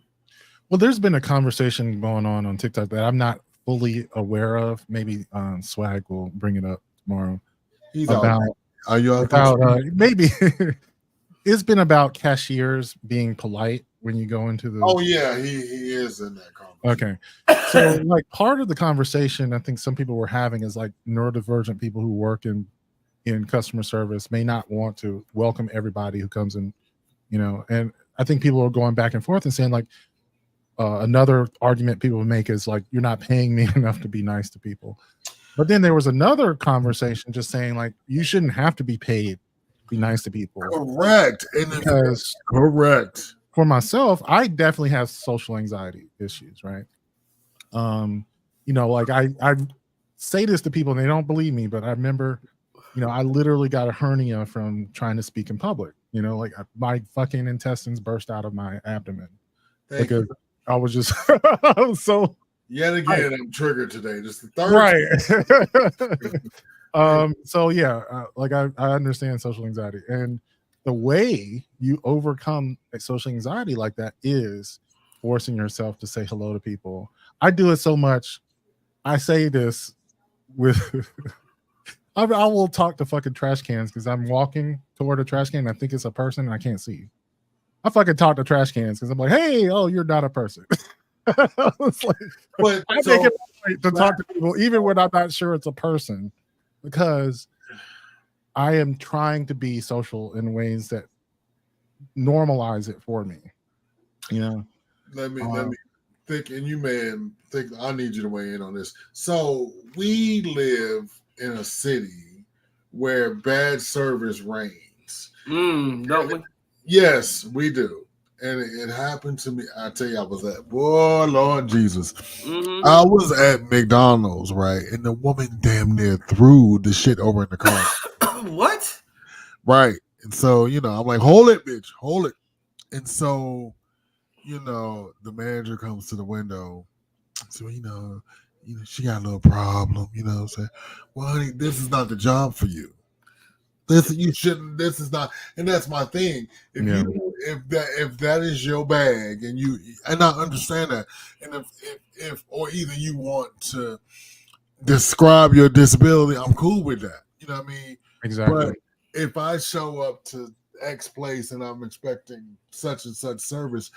Well, there's been a conversation going on TikTok that I'm not fully aware of. Maybe Swag will bring it up tomorrow. He's about. Are you out maybe it's been about cashiers being polite when you go into the. Oh yeah, he is in that conversation. Okay, so like part of the conversation I think some people were having is like neurodivergent people who work in customer service may not want to welcome everybody who comes in, and I think people are going back and forth and saying like, another argument people make is like, you're not paying me enough to be nice to people. But then there was another conversation just saying like, you shouldn't have to be paid to be nice to people. Correct. And because correct. For myself, I definitely have social anxiety issues, right? Like I say this to people and they don't believe me, but I remember, I literally got a hernia from trying to speak in public. My fucking intestines burst out of my abdomen because I was just I was so. Yet again, I'm triggered today. Just the third. Right. So yeah, I understand social anxiety, and the way you overcome social anxiety like that is forcing yourself to say hello to people. I do it so much. I say this with I will talk to fucking trash cans because I'm walking toward a trash can and I think it's a person and I can't see. I fucking talk to trash cans because I'm like, hey, oh, you're not a person. It's like, I make it right to talk to people even when I'm not sure it's a person, because I am trying to be social in ways that normalize it for me. Let me think, and you man think I need you to weigh in on this. So we live in a city where bad service reigns. Don't we? Yes, we do. And it happened to me. I tell you, I was at, boy, Lord Jesus. Mm-hmm. I was at McDonald's, right? And the woman damn near threw the shit over in the car. What? Right. And so, I'm like, hold it, bitch, hold it. And so, the manager comes to the window. So, she got a little problem, saying, well, honey, this is not the job for you. This is not, and that's my thing. If that is your bag, and I understand that, and if or either you want to describe your disability, I'm cool with that. You know what I mean? Exactly. But if I show up to X place and I'm expecting such and such service,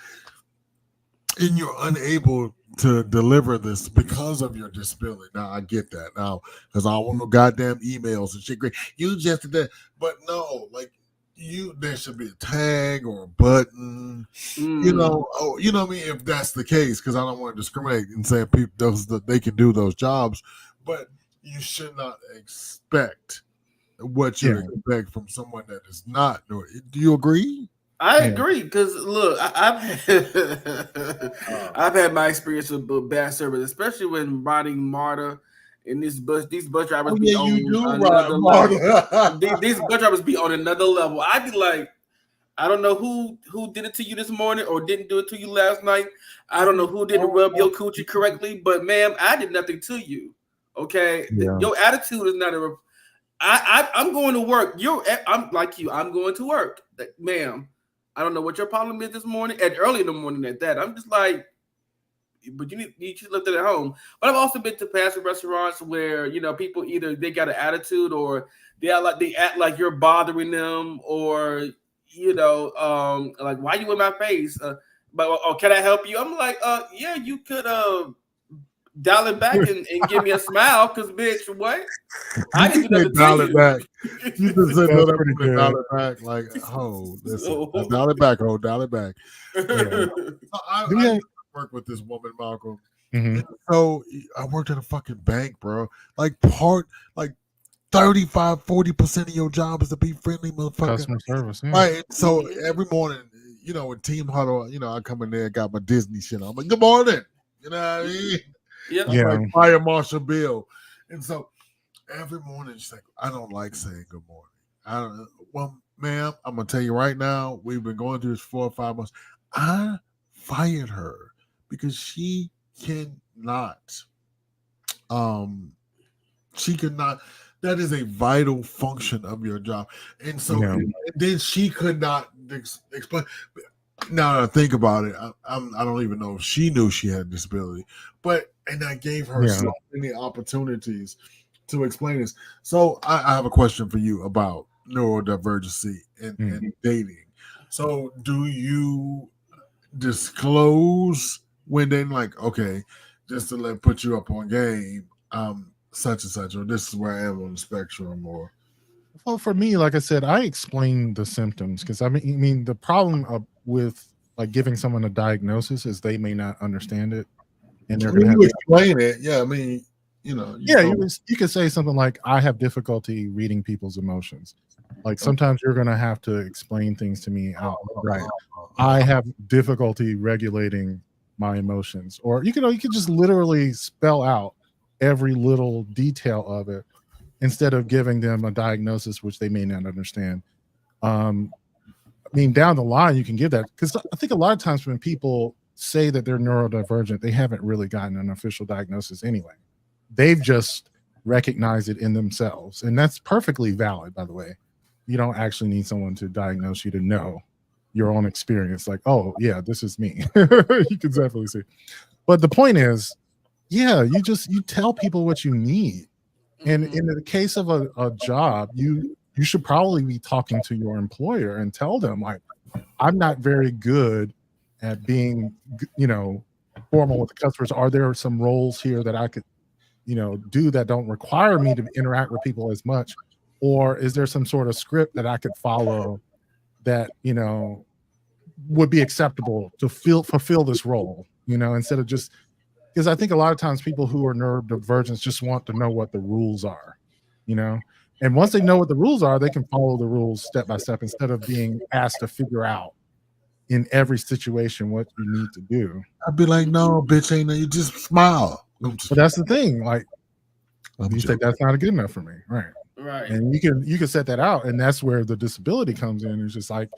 and you're unable to deliver this because of your disability. Now, I get that now, because I don't want no goddamn emails and shit. Great, you just did that, but no, like there should be a tag or a button, you know what I mean? If that's the case, because I don't want to discriminate and say people they can do those jobs, but you should not expect what you expect from someone that is not. Do you agree? I agree, because look, I've had my experience with bad service, especially when riding MARTA, and these bus drivers be on another level. These bus drivers be on another level. I'd be like, I don't know who did it to you this morning or didn't do it to you last night. I don't know who didn't rub your coochie correctly, but ma'am, I did nothing to you. Okay, your attitude is not a. I'm going to work. I'm like you. I'm going to work, ma'am. I don't know what your problem is this morning, and early in the morning at that. I'm just like, but you should live it at home. But I've also been to fast food restaurants where people either they got an attitude or they act like you're bothering them, or like, why you in my face? But can I help you? I'm like, yeah, you could dial it back and give me a smile, because bitch, what? I didn't do nothing dial to it you. Back. You just said dial it back, like, oh, listen, dial it back, dial it back. Yeah. I work with this woman, Malcolm. Mm-hmm. So I worked at a fucking bank, bro. Like 35-40% of your job is to be friendly, motherfucker. Customer service, right? So every morning, in team huddle, I come in there, got my Disney shit on. I'm like, good morning. You know what I mean? Like Fire Marshal Bill. And so every morning she's like, I don't like saying good morning. I don't know. Well, ma'am, I'm gonna tell you right now, we've been going through this 4 or 5 months. I fired her because she cannot. That is a vital function of your job. And so and then she could not explain. Now that I think about it, I don't even know if she knew she had a disability, and I gave her so many opportunities to explain this. So I have a question for you about neurodivergency and dating. So do you disclose when they like, okay, just to put you up on game, such and such, or this is where I am on the spectrum, or? Well, for me, like I said, I explain the symptoms because I mean the problem with like giving someone a diagnosis is they may not understand it, and they're I mean, going to you explain it. Yeah, I mean, you could say something like, I have difficulty reading people's emotions. Like sometimes you're going to have to explain things to me outright. I have difficulty regulating my emotions. Or you could just literally spell out every little detail of it instead of giving them a diagnosis which they may not understand. I mean, down the line you can give that, because I think a lot of times when people say that they're neurodivergent, they haven't really gotten an official diagnosis anyway. They've just recognized it in themselves, and that's perfectly valid, by the way. You don't actually need someone to diagnose you to know your own experience. Like, oh yeah, this is me. You can definitely see. But the point is, yeah, you tell people what you need. And in the case of a job, you should probably be talking to your employer and tell them, like, I'm not very good at being, formal with the customers. Are there some roles here that I could, do that don't require me to interact with people as much? Or is there some sort of script that I could follow that, would be acceptable to fulfill this role, instead of just, because I think a lot of times people who are neurodivergent just want to know what the rules are, and once they know what the rules are, they can follow the rules step by step instead of being asked to figure out in every situation what you need to do. I'd be like, no, bitch, ain't no, you just smile. But that's the thing, like, you say that's not good enough for me, right? And you can set that out, and that's where the disability comes in. It's just like,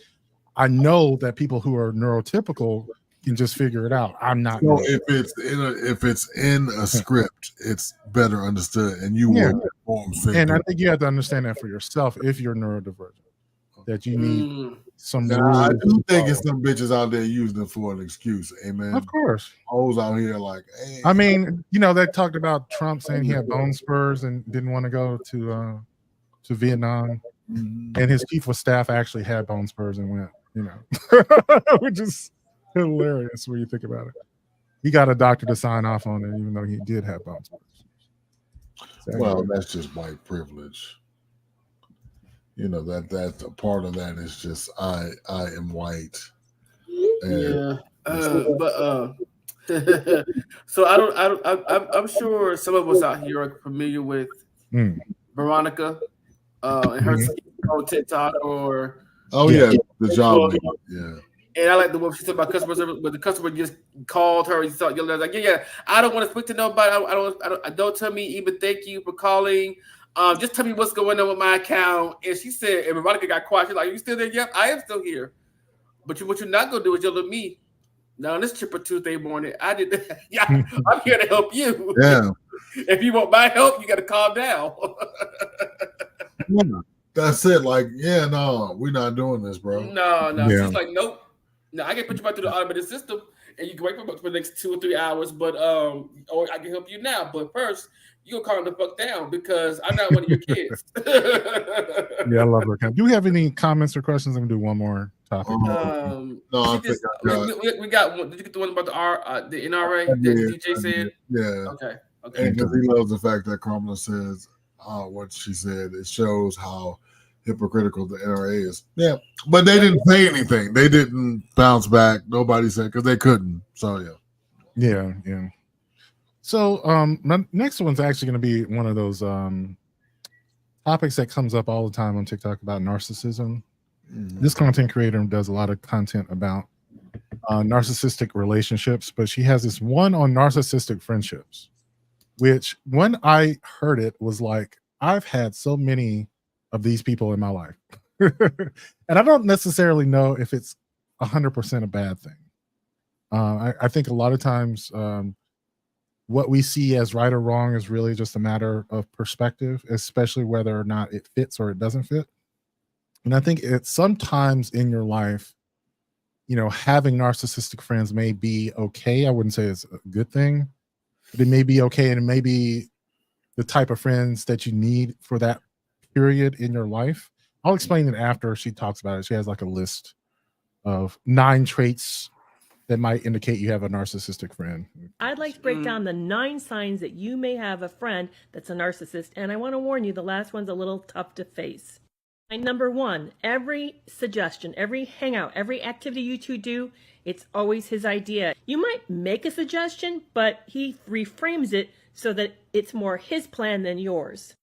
I know that people who are neurotypical can just figure it out. I'm not. So if it's in a script, it's better understood, and you will inform. And I think you have to understand that for yourself if you're neurodivergent, that you need some. I do think it's some bitches out there using it for an excuse. Amen. Of course, hoes out here like, hey. I mean, they talked about Trump saying he had bone spurs and didn't want to go to Vietnam, and his chief of staff actually had bone spurs and went. Which is hilarious when you think about it. He got a doctor to sign off on it, even though he did have bone spurs. Well, that's just white privilege. That a part of that is just I am white. And so I'm sure some of us out here are familiar with Veronica and her on TikTok or. Oh yeah, the job. Yeah. And I like the way she said about customer service, but the customer just called her and started yelling like, "Yeah, I don't want to speak to nobody. I don't tell me even thank you for calling. Just tell me what's going on with my account." And she said, and Veronica got quiet. She's like, "Are you still there?" "Yep, I am still here." But what you're not gonna do is yell at me. Now on this Chipper Tuesday morning, I did that. Yeah, I'm here to help you. Yeah. If you want my help, you got to calm down. That's it. Like, no, we're not doing this, bro. No. Yeah. She's like, nope. No, I can put you back through the automated system, and you can wait for the next 2 or 3 hours. But or I can help you now. But first, you gonna calm the fuck down because I'm not one of your kids. Yeah, I love her. Do we have any comments or questions? I'm gonna do one more topic. No, I think we got one. Did you get the one about the NRA that DJ said? Yeah. Okay. And because he loves the fact that Kamala says what she said, it shows how hypocritical the NRA is. Yeah, but they didn't say anything. They didn't bounce back. Nobody said because they couldn't. So yeah. So my next one's actually going to be one of those topics that comes up all the time on TikTok about narcissism. This content creator does a lot of content about narcissistic relationships, but she has this one on narcissistic friendships, which when I heard it was like, I've had so many of these people in my life. And I don't necessarily know if it's 100% a bad thing. I think a lot of times what we see as right or wrong is really just a matter of perspective, especially whether or not it fits or it doesn't fit. And I think it's sometimes in your life, having narcissistic friends may be okay. I wouldn't say it's a good thing, but it may be okay. And it may be the type of friends that you need for that period in your life. I'll explain it after she talks about it. She has like a list of 9 traits that might indicate you have a narcissistic friend. I'd like to break down the 9 signs that you may have a friend that's a narcissist. And I want to warn you, the last one's a little tough to face. And number 1, every suggestion, every hangout, every activity you two do, it's always his idea. You might make a suggestion, but he reframes it so that it's more his plan than yours.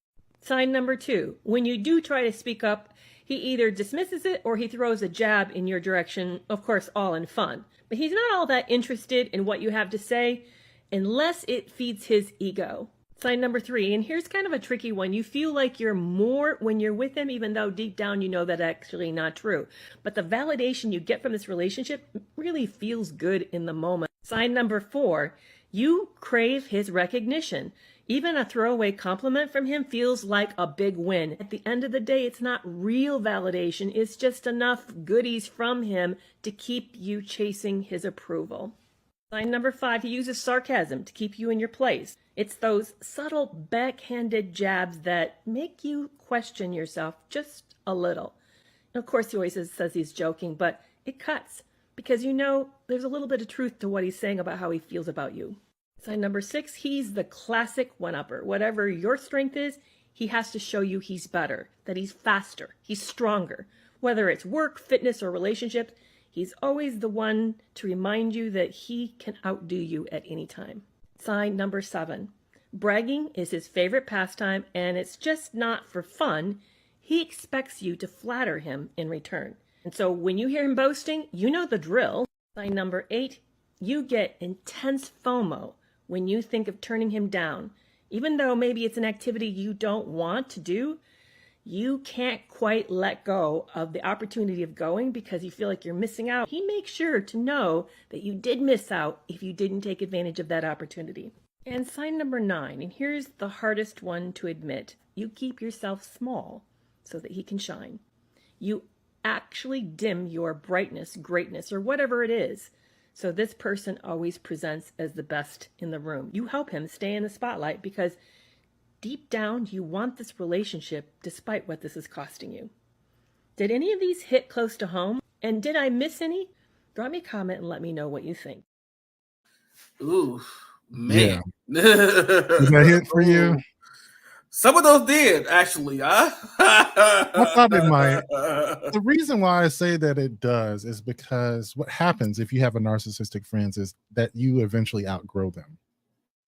Sign number 2, when you do try to speak up, he either dismisses it or he throws a jab in your direction, of course, all in fun. But he's not all that interested in what you have to say unless it feeds his ego. Sign number 3, and here's kind of a tricky one. You feel like you're more when you're with him, even though deep down you know that's actually not true. But the validation you get from this relationship really feels good in the moment. Sign number 4, you crave his recognition. Even a throwaway compliment from him feels like a big win. At the end of the day, it's not real validation. It's just enough goodies from him to keep you chasing his approval. Sign number 5, he uses sarcasm to keep you in your place. It's those subtle backhanded jabs that make you question yourself just a little. And of course, he always says he's joking, but it cuts because you know there's a little bit of truth to what he's saying about how he feels about you. Sign number 6, he's the classic one-upper. Whatever your strength is, he has to show you he's better, that he's faster, he's stronger. Whether it's work, fitness, or relationships, he's always the one to remind you that he can outdo you at any time. Sign number 7, bragging is his favorite pastime, and it's just not for fun. He expects you to flatter him in return. And so when you hear him boasting, you know the drill. Sign number 8, you get intense FOMO when you think of turning him down. Even though maybe it's an activity you don't want to do, you can't quite let go of the opportunity of going because you feel like you're missing out. He makes sure to know that you did miss out if you didn't take advantage of that opportunity. And sign number 9, and here's the hardest one to admit. You keep yourself small so that he can shine. You actually dim your brightness, greatness, or whatever it is. So this person always presents as the best in the room. You help him stay in the spotlight because deep down, you want this relationship despite what this is costing you. Did any of these hit close to home? And did I miss any? Drop me a comment and let me know what you think. Ooh, man. Yeah. Did that hit for you? Some of those did, actually. I thought it might. The reason why I say that it does is because what happens if you have a narcissistic friends is that you eventually outgrow them.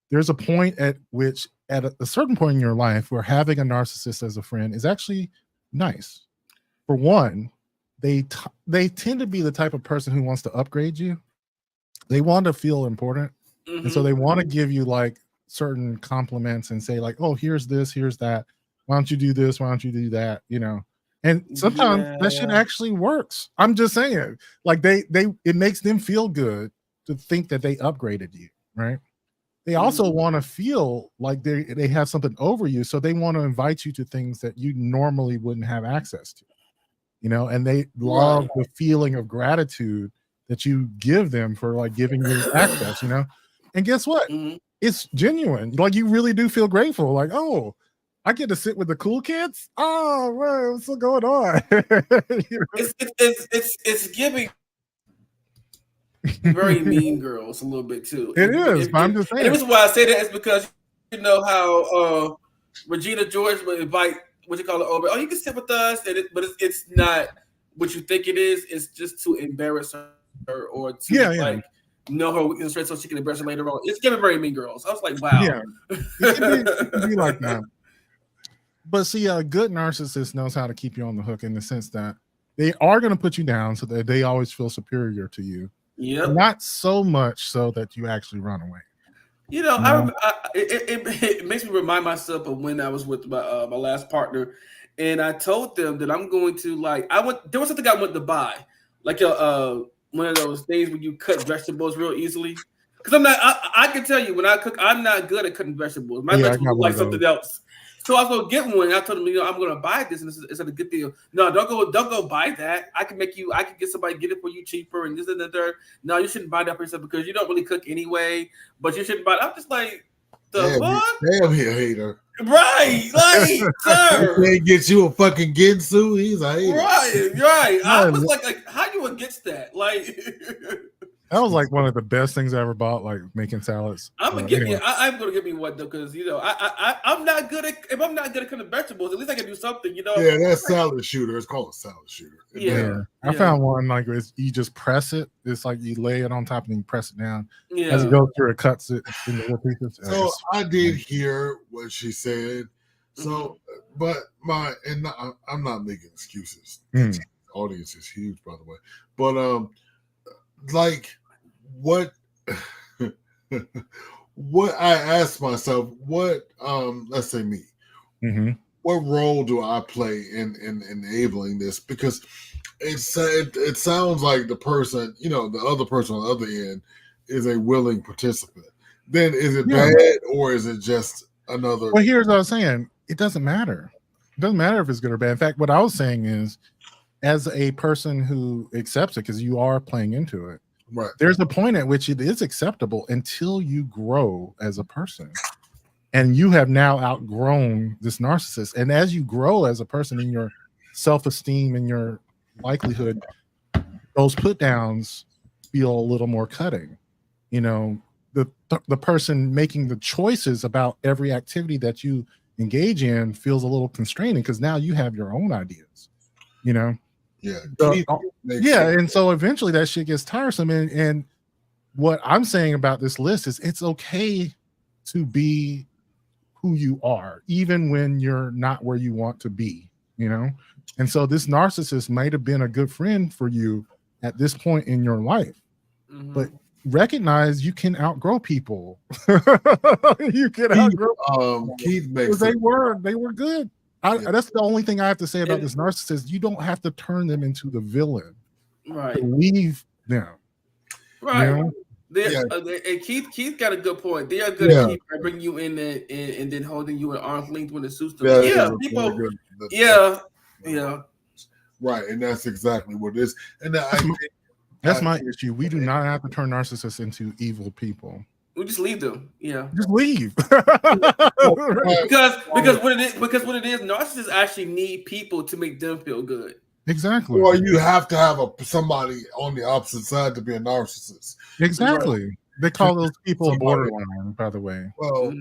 There's a point at which, at a certain point in your life, where having a narcissist as a friend is actually nice. For one, they tend to be the type of person who wants to upgrade you. They want to feel important. Mm-hmm. And so they want to give you like certain compliments and say like, oh, here's this, here's that. Why don't you do this? Why don't you do that? You know, and sometimes that shit actually works. I'm just saying, like it makes them feel good to think that they upgraded you, right? They also want to feel like they have something over you. So they want to invite you to things that you normally wouldn't have access to, you know, and they love the feeling of gratitude that you give them for like giving you access, you know? And guess what? It's genuine. Like you really do feel grateful. Like, oh, I get to sit with the cool kids. Oh, man, what's going on? You know? It's giving very mean girls a little bit too. It is. I'm just saying. And the reason why I say that is because you know how Regina George would invite what you call it over. Oh, you can sit with us, but it's not what you think it is. It's just to embarrass her or to know her weakness so she can embarrass her later on. It's giving very mean girls. I was like, wow. Yeah, it can be like that. But see, a good narcissist knows how to keep you on the hook in the sense that they are going to put you down so that they always feel superior to you. Yeah, not so much so that you actually run away. You know, it makes me remind myself of when I was with my last partner, and I told them that I'm going to there was something I wanted to buy, like one of those things where you cut vegetables real easily. Because I can tell you when I cook, I'm not good at cutting vegetables. My vegetables look like something else. So I was gonna get one. And I told him, I'm gonna buy this, and it's a good deal. No, don't go buy that. I can get somebody to get it for you cheaper, and this and the third. No, you shouldn't buy that for yourself because you don't really cook anyway. But you shouldn't buy it. I'm just like, fuck? Damn, he a hater. Right, like, sir. He can't get you a fucking Ginsu. He's a hater. Right. I was like, how you against that? Like, That was like one of the best things I ever bought, like making salads. I'm gonna give you. I'm gonna give you one though, because I'm not good at. If I'm not good at cutting vegetables, at least I can do something. Yeah, that's salad shooter. It's called a salad shooter. Yeah. I found one like you just press it. It's like you lay it on top and you press it down. Yeah. As it goes through, it cuts it into little pieces. So I did hear what she said. So, but I'm not making excuses. The audience is huge, by the way. But like what what I asked myself, what let's say me, what role do I play in enabling this? Because it sounds like the person, the other person on the other end is a willing participant. Then is it bad, or is it just another? Well, here's what I was saying. It doesn't matter. It doesn't matter if it's good or bad. In fact, what I was saying is, as a person who accepts it, because you are playing into it, right? There's a point at which it is acceptable until you grow as a person, and you have now outgrown this narcissist. And as you grow as a person in your self-esteem and your likelihood, those put downs feel a little more cutting. The person making the choices about every activity that you engage in feels a little constraining because now you have your own ideas. And so eventually that shit gets tiresome. And what I'm saying about this list is it's okay to be who you are, even when you're not where you want to be, And so this narcissist might have been a good friend for you at this point in your life, but recognize you can outgrow people. You can outgrow Keith makes they were good. That's the only thing I have to say about this narcissist. You don't have to turn them into the villain, right? To leave them, right? And Keith got a good point. They are good at keep bringing you in and then holding you at arm's length when it suits them. Right, and that's exactly what it is. And that's my issue. We do not have to turn narcissists into evil people. We just leave them. Yeah, just leave. because what it is, narcissists actually need people to make them feel good. Exactly. Or you have to have somebody on the opposite side to be a narcissist. Exactly. Right. They call those people a borderline, by the way. Well,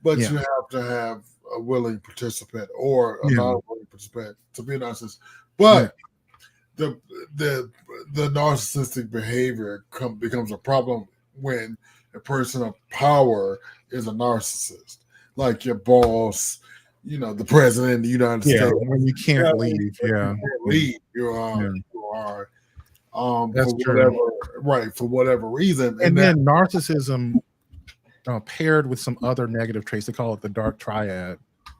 but you have to have a willing participant or a non-willing participant to be a narcissist. But the narcissistic behavior becomes a problem when a person of power is a narcissist, like your boss, the president of the United States. When you can't leave, you are. That's true. For whatever reason. And then narcissism paired with some other negative traits, they call it the dark triad,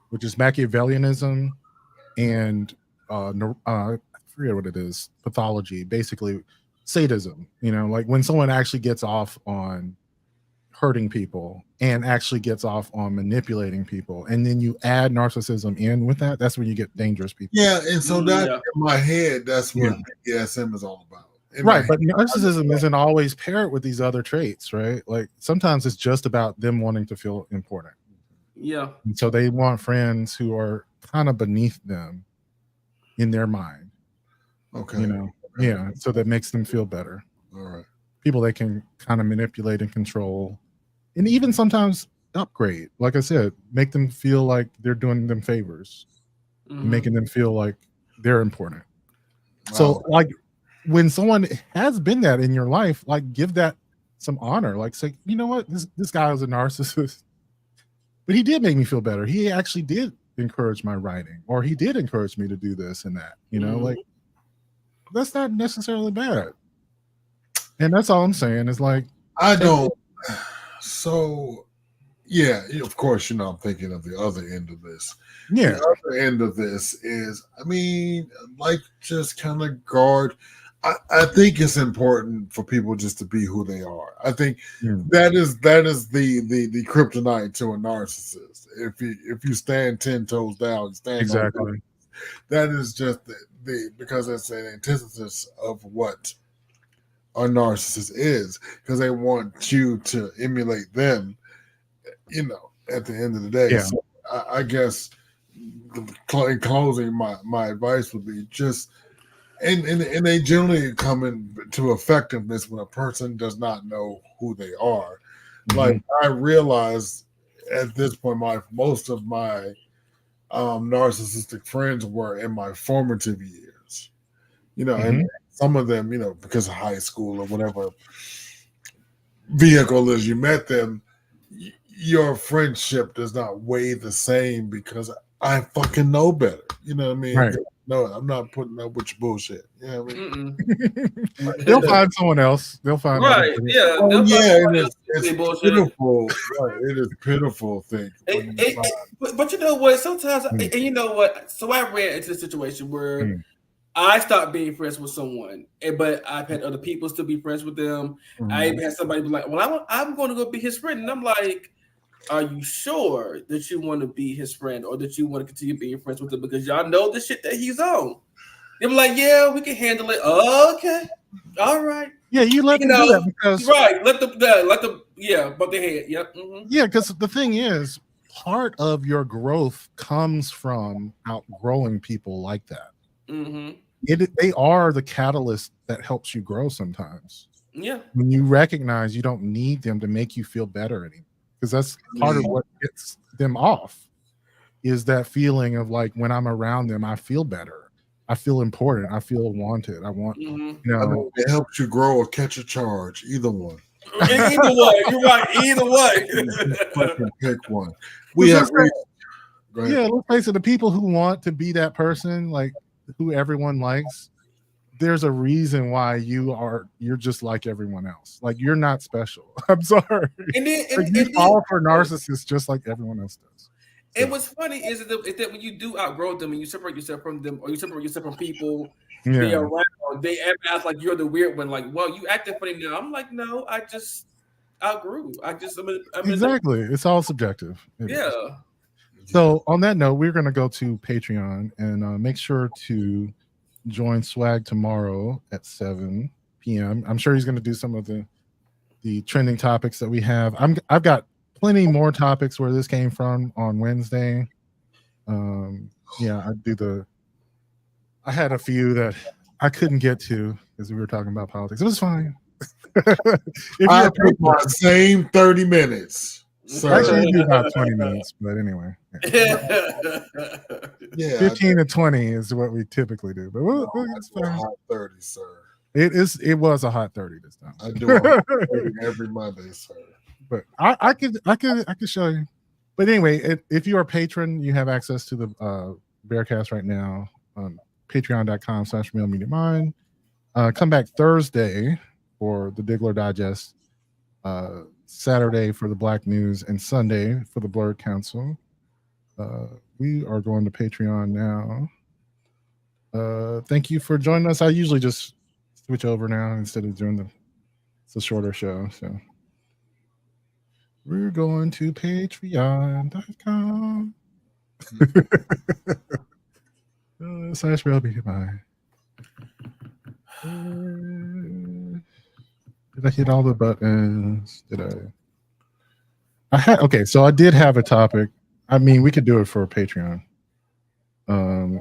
which is Machiavellianism and I forget what it is, pathology, basically sadism. Like when someone actually gets off on hurting people and actually gets off on manipulating people, and then you add narcissism in with that, that's when you get dangerous people. Yeah, and so that in my head, that's what BDSM is all about. Right, but narcissism isn't always paired with these other traits, right? Like sometimes it's just about them wanting to feel important. Yeah. And so they want friends who are kind of beneath them in their mind. Okay. So that makes them feel better. All right. People they can kind of manipulate and control, and even sometimes upgrade. Like I said, make them feel like they're doing them favors, making them feel like they're important. Wow. So like when someone has been that in your life, like give that some honor. Like say, you know what, this guy was a narcissist, but he did make me feel better. He actually did encourage my writing, or he did encourage me to do this and that. Like that's not necessarily bad. And that's all I'm saying is like I don't. So of course, I'm thinking of the other end of this. Yeah, the other end of this is, just kind of guard. I think it's important for people just to be who they are. I think that is the kryptonite to a narcissist. If you stand 10 toes down, you stand exactly. That is just because it's an antithesis of what a narcissist is, because they want you to emulate them. At the end of the day. Yeah. So I guess in closing, my advice would be just and they generally come into effectiveness when a person does not know who they are. Mm-hmm. Like I realized at this point, most of my narcissistic friends were in my formative years, and some of them, because of high school or whatever vehicle is you met them, your friendship does not weigh the same because I fucking know better. You know what I mean? Right. No, I'm not putting up with your bullshit. You know what I mean? They'll find someone else. They'll find right. Yeah. Oh, yeah. It's pitiful. Right. It is pitiful thing. But you know what? Sometimes, and you know what? So I ran into a situation where I stopped being friends with someone, but I've had other people still be friends with them. I even had somebody be like, "Well, I'm going to go be his friend," and I'm like, "Are you sure that you want to be his friend, or that you want to continue being friends with him because y'all know the shit that he's on?" They're like, "Yeah, we can handle it." Okay, all right. Yeah, you let them do that because let them bump their head. Yep. Mm-hmm. Yeah, because the thing is, part of your growth comes from outgrowing people like that. Mm-hmm. They are the catalyst that helps you grow sometimes. Yeah. When you recognize you don't need them to make you feel better anymore. Because that's part of what gets them off is that feeling of like when I'm around them, I feel better. I feel important. I feel wanted. I want, it helps you grow or catch a charge. Either one. Either one. You're right. Either one. Pick one. We have. Let's face it. The people who want to be that person, like who everyone likes, there's a reason why you're just like everyone else. Like you're not special. I'm sorry. You fall for narcissists just like everyone else does. And what's funny is that when you do outgrow them and you separate yourself from them, or you separate yourself from people they around, they act like you're the weird one. Like, well, you acting funny now. I'm like, no, I just outgrew. Exactly. It's all subjective. Yeah. So on that note, we're going to go to Patreon and make sure to join Swag tomorrow at 7 p.m. I'm sure he's going to do some of the trending topics that we have. I've got plenty more topics where this came from on Wednesday. I had a few that I couldn't get to because we were talking about politics. It was fine. I took my same 30 minutes. So actually, you do about 20 minutes, but anyway. Yeah. 15 to 20 is what we typically do. But it's fine. Hot 30, sir. It was a hot 30 this time. I do a hot 30 every Monday, sir. But I could show you. But anyway, if you're a patron, you have access to the Bearcast right now on patreon.com/MailMediaMind. Come back Thursday for the Diggler Digest, Saturday for the Black News, and Sunday for the Blurred Council. We are going to Patreon now. Thank you for joining us. I usually just switch over now instead of doing it's a shorter show. So we're going to patreon.com. /MailMediaMind. Did I hit all the buttons? Did I? So I did have a topic. I mean, we could do it for a Patreon.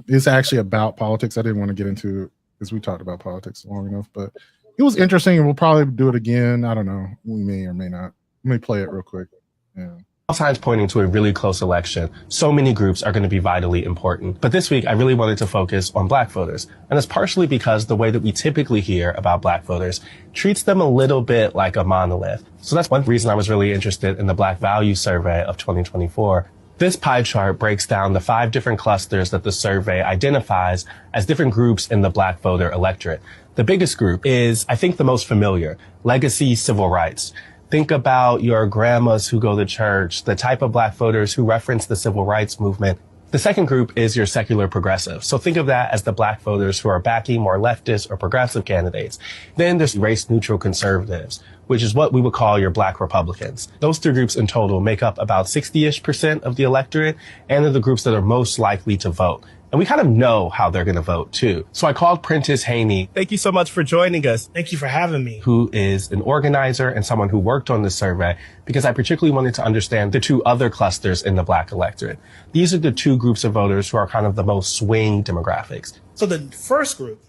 It's actually about politics. I didn't want to get into it because we talked about politics long enough, but it was interesting, and we'll probably do it again. I don't know. We may or may not. Let me play it real quick. Yeah. All signs pointing to a really close election. So many groups are going to be vitally important. But this week, I really wanted to focus on Black voters. And it's partially because the way that we typically hear about Black voters treats them a little bit like a monolith. So that's one reason I was really interested in the Black Value Survey of 2024. This pie chart breaks down the 5 different clusters that the survey identifies as different groups in the Black voter electorate. The biggest group is, I think, the most familiar, legacy civil rights. Think about your grandmas who go to church, the type of Black voters who reference the civil rights movement. The second group is your secular progressive. So think of that as the Black voters who are backing more leftist or progressive candidates. Then there's race neutral conservatives, which is what we would call your Black Republicans. Those 3 groups in total make up about 60-ish% of the electorate and are the groups that are most likely to vote. And we kind of know how they're going to vote, too. So I called Prentice Haney. Thank you so much for joining us. Thank you for having me. Who is an organizer and someone who worked on this survey, because I particularly wanted to understand the 2 other clusters in the Black electorate. These are the 2 groups of voters who are kind of the most swing demographics. So the first group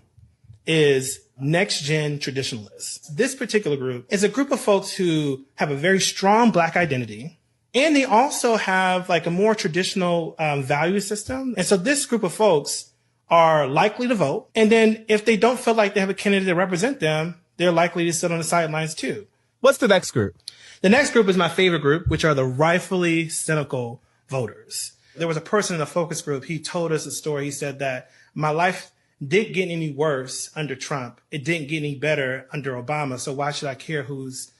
is next gen traditionalists. This particular group is a group of folks who have a very strong Black identity, and they also have like a more traditional value system. And so this group of folks are likely to vote. And then if they don't feel like they have a candidate to represent them, they're likely to sit on the sidelines too. What's the next group? The next group is my favorite group, which are the rightfully cynical voters. There was a person in the focus group. He told us a story. He said that my life didn't get any worse under Trump. It didn't get any better under Obama. So why should I care who's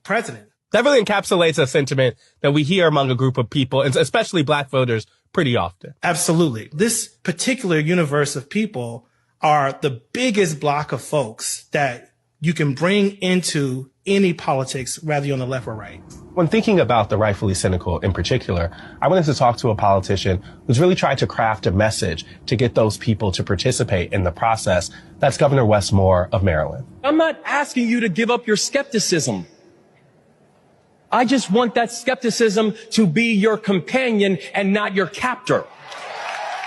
president? That really encapsulates a sentiment that we hear among a group of people, and especially Black voters, pretty often. Absolutely. This particular universe of people are the biggest block of folks that you can bring into any politics, whether you're on the left or right. When thinking about the rightfully cynical in particular, I wanted to talk to a politician who's really tried to craft a message to get those people to participate in the process. That's Governor Wes Moore of Maryland. I'm not asking you to give up your skepticism. I just want that skepticism to be your companion and not your captor.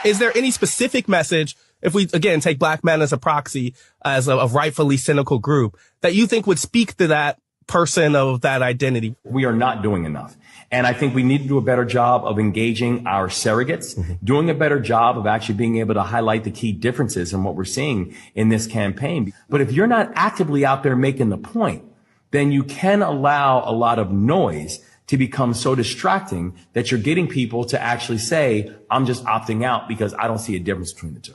Is there any specific message, if we, again, take Black men as a proxy, as a rightfully cynical group, that you think would speak to that person of that identity? We are not doing enough. And I think we need to do a better job of engaging our surrogates, doing a better job of actually being able to highlight the key differences in what we're seeing in this campaign. But if you're not actively out there making the point, then you can allow a lot of noise to become so distracting that you're getting people to actually say, I'm just opting out because I don't see a difference between the two.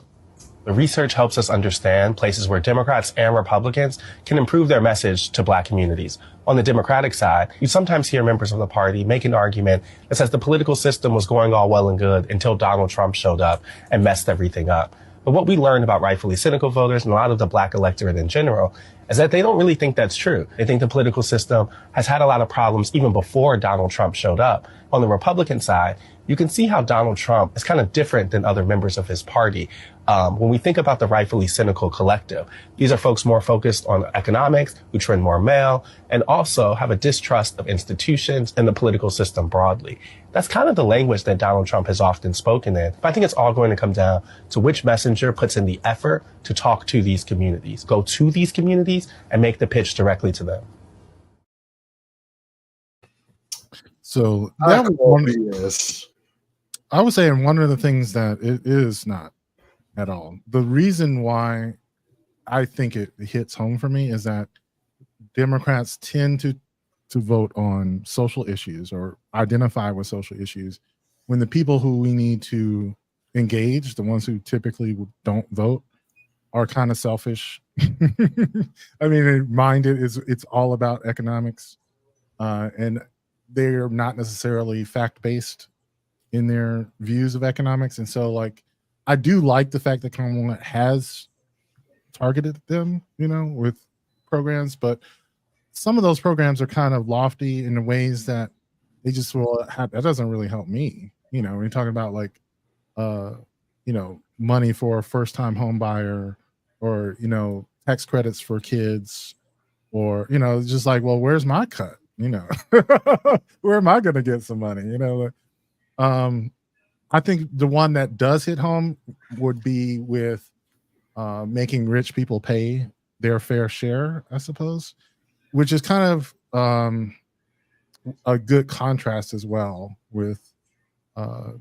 The research helps us understand places where Democrats and Republicans can improve their message to Black communities. On the Democratic side, you sometimes hear members of the party make an argument that says the political system was going all well and good until Donald Trump showed up and messed everything up. But what we learned about rightfully cynical voters and a lot of the Black electorate in general is that they don't really think that's true. They think the political system has had a lot of problems even before Donald Trump showed up. On the Republican side, you can see how Donald Trump is kind of different than other members of his party. When we think about the rightfully cynical collective, these are folks more focused on economics, who trend more male, and also have a distrust of institutions and the political system broadly. That's kind of the language that Donald Trump has often spoken in. But I think it's all going to come down to which messenger puts in the effort to talk to these communities, go to these communities, and make the pitch directly to them. So that was one, I was saying one of the things that it is not at all. The reason why I think it hits home for me is that Democrats tend to vote on social issues or identify with social issues when the people who we need to engage, the ones who typically don't vote, are kind of selfish. I mean, it's all about economics, and they're not necessarily fact-based in their views of economics. And so, like, I do like the fact that Kamala has targeted them, with programs, but some of those programs are kind of lofty in the ways that they just that doesn't really help me. When you're talking about like, money for a first-time home buyer, or tax credits for kids, or just like, well, where's my cut? Where am I going to get some money? I think the one that does hit home would be with making rich people pay their fair share, I suppose, which is kind of a good contrast as well with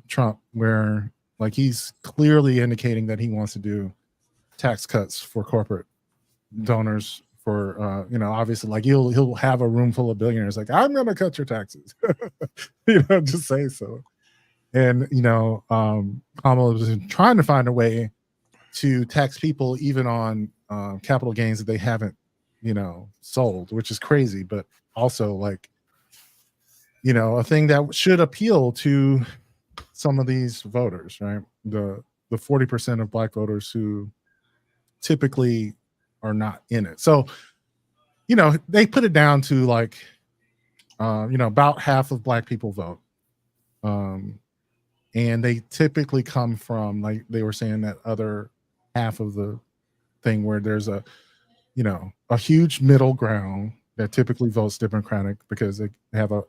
Trump, where like he's clearly indicating that he wants to do tax cuts for corporate donors for obviously, like he'll have a room full of billionaires like, I'm going to cut your taxes, just say so. And Kamala was trying to find a way to tax people even on capital gains that they haven't sold, which is crazy, but also like a thing that should appeal to some of these voters, right? The 40% of Black voters who typically are not in it. So they put it down to like about half of Black people vote, and they typically come from, like they were saying, that other half of the thing where there's a huge middle ground that typically votes Democratic because they have a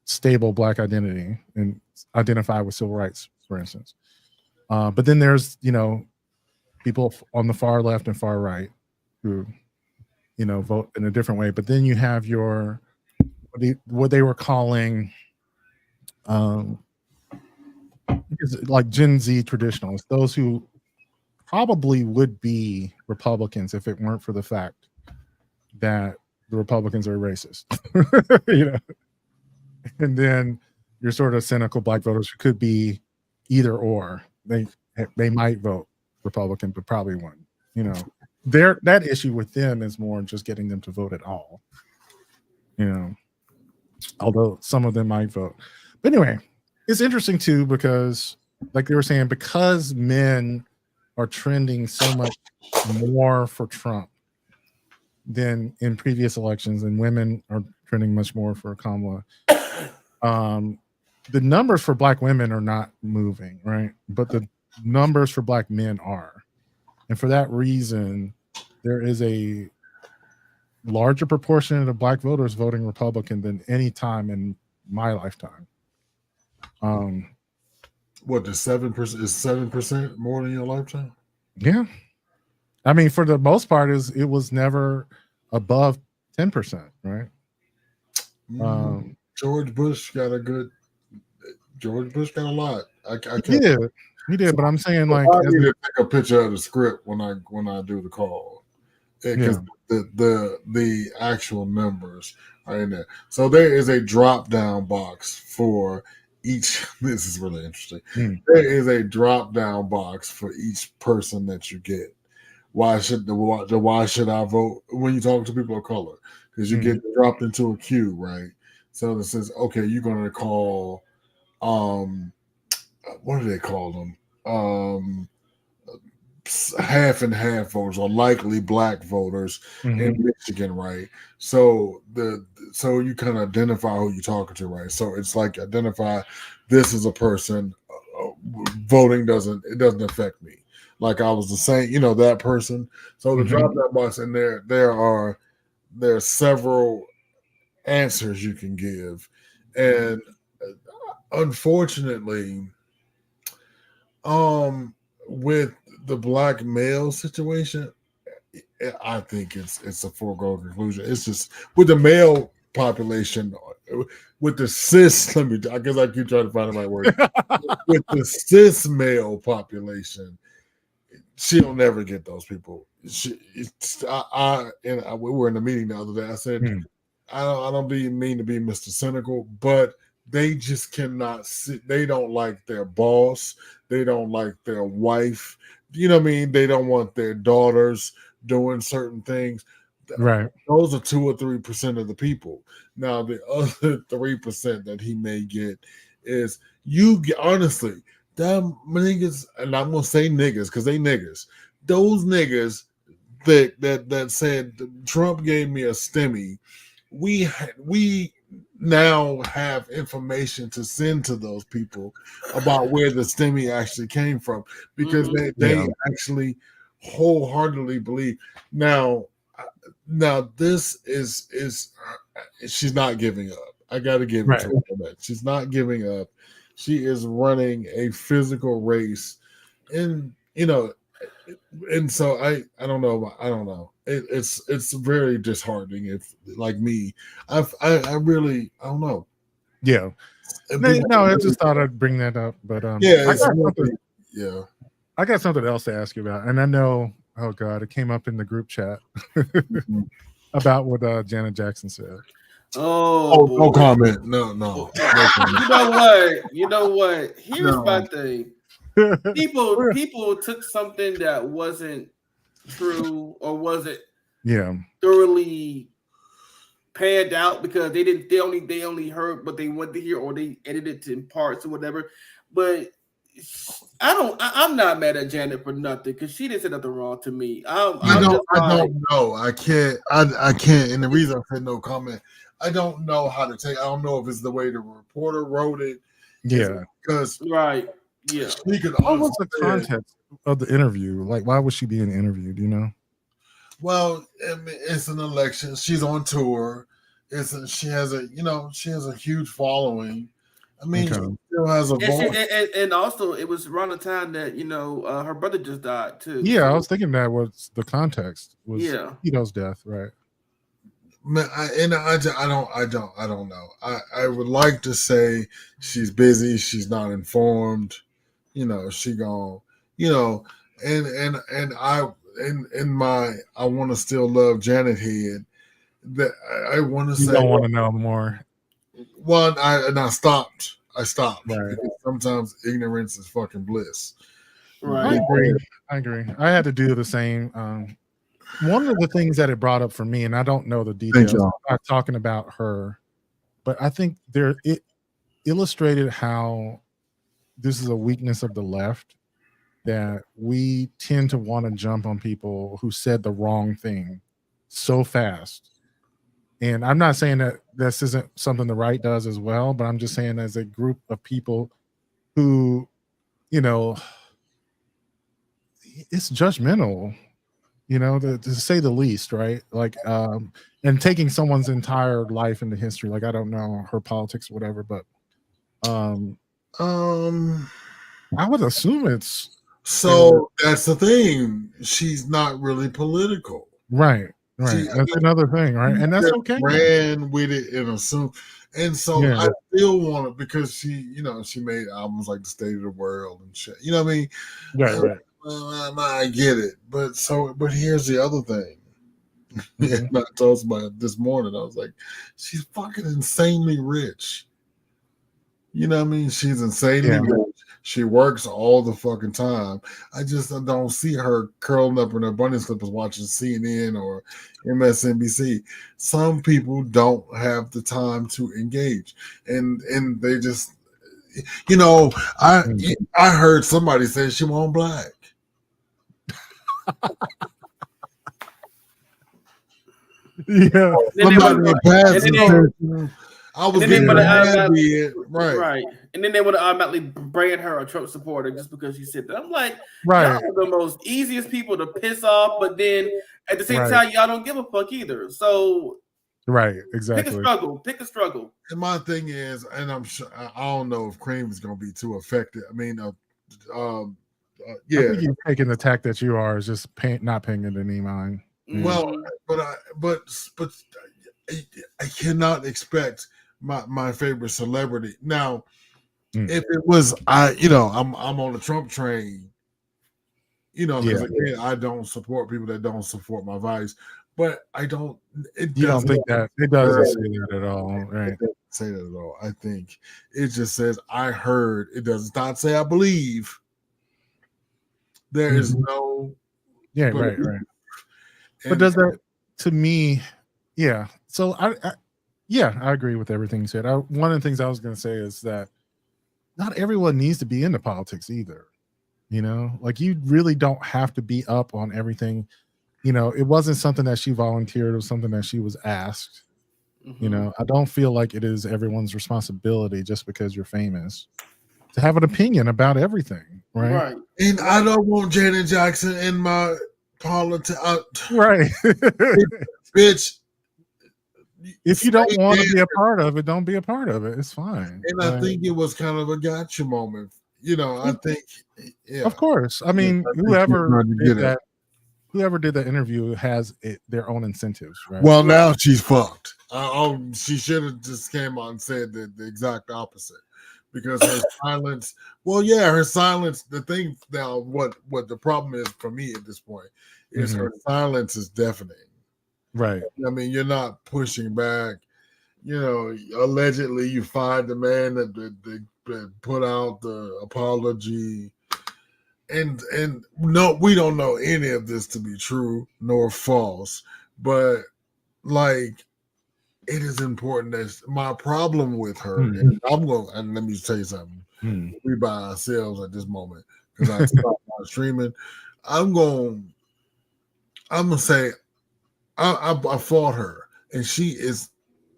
stable Black identity and identify with civil rights, for instance. But then there's people on the far left and far right who, vote in a different way. But then you have what they were calling like Gen Z traditionalists, those who probably would be Republicans if it weren't for the fact that the Republicans are racist. And then your sort of cynical black voters who could be either or. They might vote Republican, but probably won't. That issue with them is more just getting them to vote at all. Although some of them might vote. But anyway, it's interesting too because, like they were saying, because men are trending so much more for Trump than in previous elections, and women are trending much more for Kamala. The numbers for black women are not moving, right? But the numbers for black men are. And for that reason, there is a larger proportion of black voters voting Republican than any time in my lifetime. What, the 7% is 7% more than your lifetime? Yeah. I mean, for the most part, it was never above 10%, right? George Bush got a lot. He did, but I'm saying, like, I need to take a picture of the script when I do the call, because the actual numbers are in there. So there is a drop down box for each. This is really interesting. There is a drop down box for each person that you get. Why should I vote when you talk to people of color? Because you get dropped into a queue, right? So it says, okay, you're going to call, what do they call them? Half and half voters, or likely black voters in Michigan, right? So you kind of identify who you're talking to, right? So it's like identify this is a person. Voting doesn't affect me. Like I was the same, that person. So the drop down box, and there are several answers you can give, and unfortunately, with the black male situation, I think it's a foregone conclusion. It's just with the male population, with the cis. I guess I keep trying to find the right word. With the cis male population, she'll never get those people. We were in a meeting the other day. I said, I don't mean to be Mr. Cynical, but they just cannot sit. They don't like their boss. They don't like their wife. You know what I mean? They don't want their daughters doing certain things. Right. Those are 2 or 3% of the people. Now, the other 3% that he may get is honestly, them niggas, and I'm gonna say niggas because they niggas. Those niggas that said Trump gave me a stimmy. We now have information to send to those people about where the stimmy actually came from, because they actually wholeheartedly believe. Now this is she's not giving up. I got to give it to her that she's not giving up. She is running a physical race, and and so I don't know. It's very disheartening. If like me, I really I don't know. Yeah. No, I just thought I'd bring that up, but I got something else to ask you about, and I know. Oh God, it came up in the group chat about what Janet Jackson said. Oh, no comment. No comment. You know what? Here's my thing. People took something that wasn't true or wasn't thoroughly panned out because they only heard what they wanted to hear, or they edited it in parts or whatever. But I'm not mad at Janet for nothing because she didn't say nothing wrong to me. I don't know. I can't. And the reason I said no comment, I don't know how to take. I don't know if it's the way the reporter wrote it. Yeah. Because right. Yeah. What was the context of the interview? Like, why was she being interviewed? Do you know? Well, I mean, it's an election. She's on tour. She has a huge following. I mean, she still has a voice. And also, it was around the time that her brother just died too. Yeah, I was thinking that was the context. Was Tito's death, right? Man, I don't know. I would like to say she's busy. She's not informed. She gone. And I in my I want to still love Janet head. That I want to say. You don't want to know more. One, I stopped. Right. Because sometimes ignorance is fucking bliss. Right. I agree. I had to do the same. One of the things that it brought up for me, and I don't know the details, I'm not talking about her, but I think it illustrated how this is a weakness of the left, that we tend to want to jump on people who said the wrong thing so fast. And I'm not saying that this isn't something the right does as well, but I'm just saying as a group of people who, it's judgmental, to say the least, right? Like, and taking someone's entire life into history. Like, I don't know her politics, whatever, but I would assume it's that's the thing. She's not really political, right? That's another thing, right? And that's okay. Ran with it and assumed, and so I still want it because she made albums like The State of the World and shit. You know what I mean? Right. I get it, but here's the other thing. I told somebody this morning. I was like, she's fucking insanely rich. You know what I mean? She's insanely rich. She works all the fucking time. I don't see her curling up in her bunny slippers watching CNN or MSNBC. Some people don't have the time to engage, and they just, I heard somebody say she won't black. Yeah. I was getting right. And then they would automatically brand her a Trump supporter just because she said that. I'm like, right. Y'all are the most easiest people to piss off, but then at the same time, y'all don't give a fuck either. So, right, exactly. Pick a struggle. And my thing is, and I'm sure I don't know if Cream is going to be too affected. I mean, I think you're taking the tack that you are is just not paying it any mind. Well, but I cannot expect my favorite celebrity. Now, if it was I'm on the Trump train, because again, I don't support people that don't support my vice, but I don't. You don't think that it doesn't say that at all, right? It doesn't say that at all. I think it just says I heard. It does not say I believe. There is no. Yeah, right. But does that, to me, yeah. So I agree with everything you said. One of the things I was going to say is that not everyone needs to be into politics either. Like you really don't have to be up on everything. It wasn't something that she volunteered. It was something that she was asked. I don't feel like it is everyone's responsibility just because you're famous to have an opinion about everything, right? And I don't want Janet Jackson in my politics. Right. Bitch. If you don't want to be a part of it, don't be a part of it. It's fine. And I think it was kind of a gotcha moment. I think, of course. I mean, whoever did that interview has their own incentives, right? Well, now she's fucked. She should have just came out and said the exact opposite, because her silence. Well, yeah, her silence. The thing now, what the problem is for me at this point is her silence is deafening. Right. I mean, you're not pushing back. Allegedly, you find the man that put out the apology, and no, we don't know any of this to be true nor false. But like, it is important that my problem with her, and let me tell you something. We by ourselves at this moment because I stopped my streaming. I'm gonna say I fought her, and she is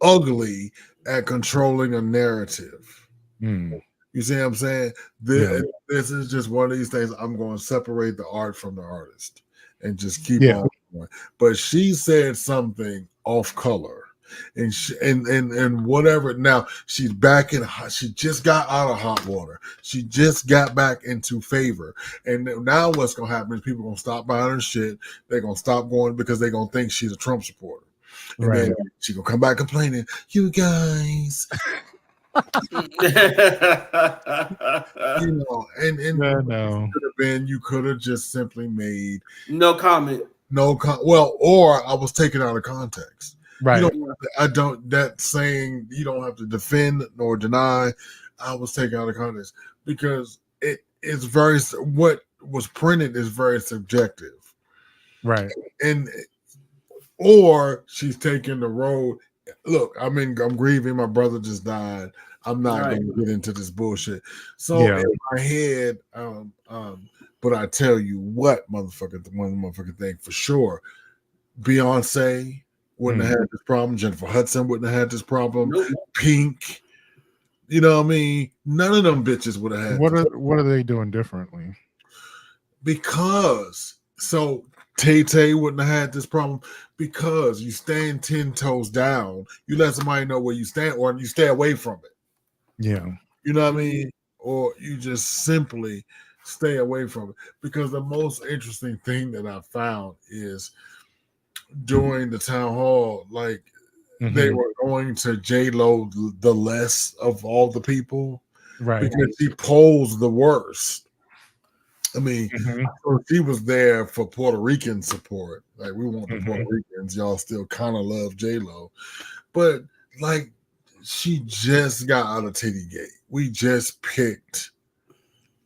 ugly at controlling a narrative. You see what I'm saying? This is just one of these things. I'm going to separate the art from the artist and just keep on going. But she said something off color, and whatever. Now she's back in. She just got out of hot water. She just got back into favor. And now what's gonna happen is people gonna stop buying her shit. They're gonna stop going because they're gonna think she's a Trump supporter. And Right. then she gonna come back complaining, you guys. You know, and no. you could have just simply made no comment. Well, or I was taken out of context. Right. That saying you don't have to defend nor deny. I was taken out of context because it's very, what was printed is very subjective. Right. Or she's taking the road. Look, I'm grieving. My brother just died. I'm not going to get into this bullshit. So in my head, but I tell you what, one motherfucking thing for sure. Beyonce wouldn't have had this problem. Jennifer Hudson wouldn't have had this problem. Nope. Pink, you know what I mean? None of them bitches would have had. What are they doing differently? Because Tay-Tay wouldn't have had this problem because you stand 10 toes down. You let somebody know where you stand, or you stay away from it. Yeah. You know what I mean? Or you just simply stay away from it. Because the most interesting thing that I found is during the town hall, like they were going to J-Lo the less of all the people. Right. Because she posed the worst. I mean, so she was there for Puerto Rican support. Like, we want the Puerto Ricans. Y'all still kind of love J-Lo. But, like, she just got out of Titty Gate. We just picked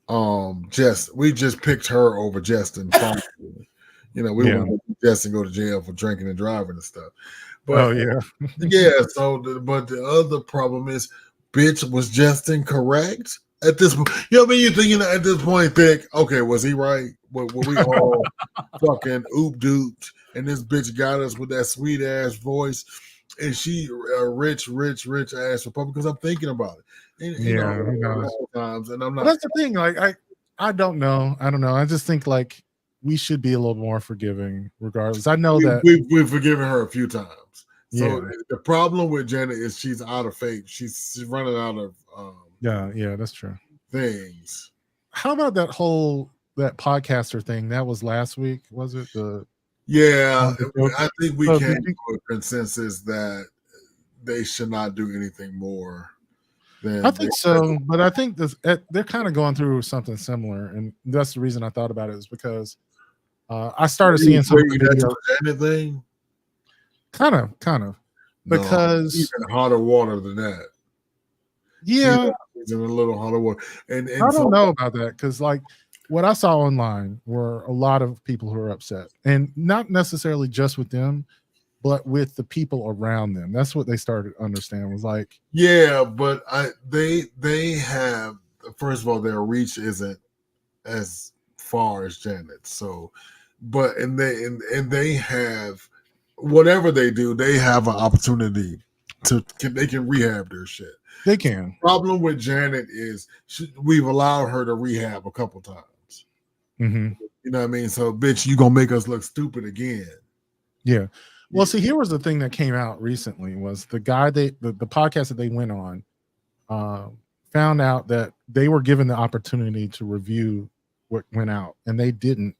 picked her over Justin. You know, we want Justin to go to jail for drinking and driving and stuff. But but the other problem is, bitch, was Justin correct? At this point, you know what I mean? You're thinking at this point, think, okay, was he right? Were we all fucking oop-duped, and this bitch got us with that sweet-ass voice, and she a rich ass Republican? Because I'm thinking about it. And, times, and I'm not. But that's the thing. Like, I don't know. I just think, like, we should be a little more forgiving regardless. I know that we've forgiven her a few times. So the problem with Janet is she's out of faith. She's running out of yeah, that's true. Things. How about that podcaster thing? That was last week, was it? I think we came to a consensus that they should not do anything more. I think so, but I think they're kind of going through something similar, and that's the reason I thought about it, is because I started seeing some thing. Kind of, because even hotter water than that. Yeah, it's in a little hotter water, and I don't know about that, because like what I saw online were a lot of people who are upset, and not necessarily just with them, but with the people around them. That's what they started to understand, was like, but they have, first of all, their reach isn't as far as Janet's, so but and they have, whatever they do, they have an opportunity they can rehab their shit. They can. The problem with Janet is we've allowed her to rehab a couple times. You know what I mean? So, bitch, you gonna make us look stupid again. Yeah. Well, see, here was the thing that came out recently, was the guy the podcast that they went on found out that they were given the opportunity to review what went out, and they didn't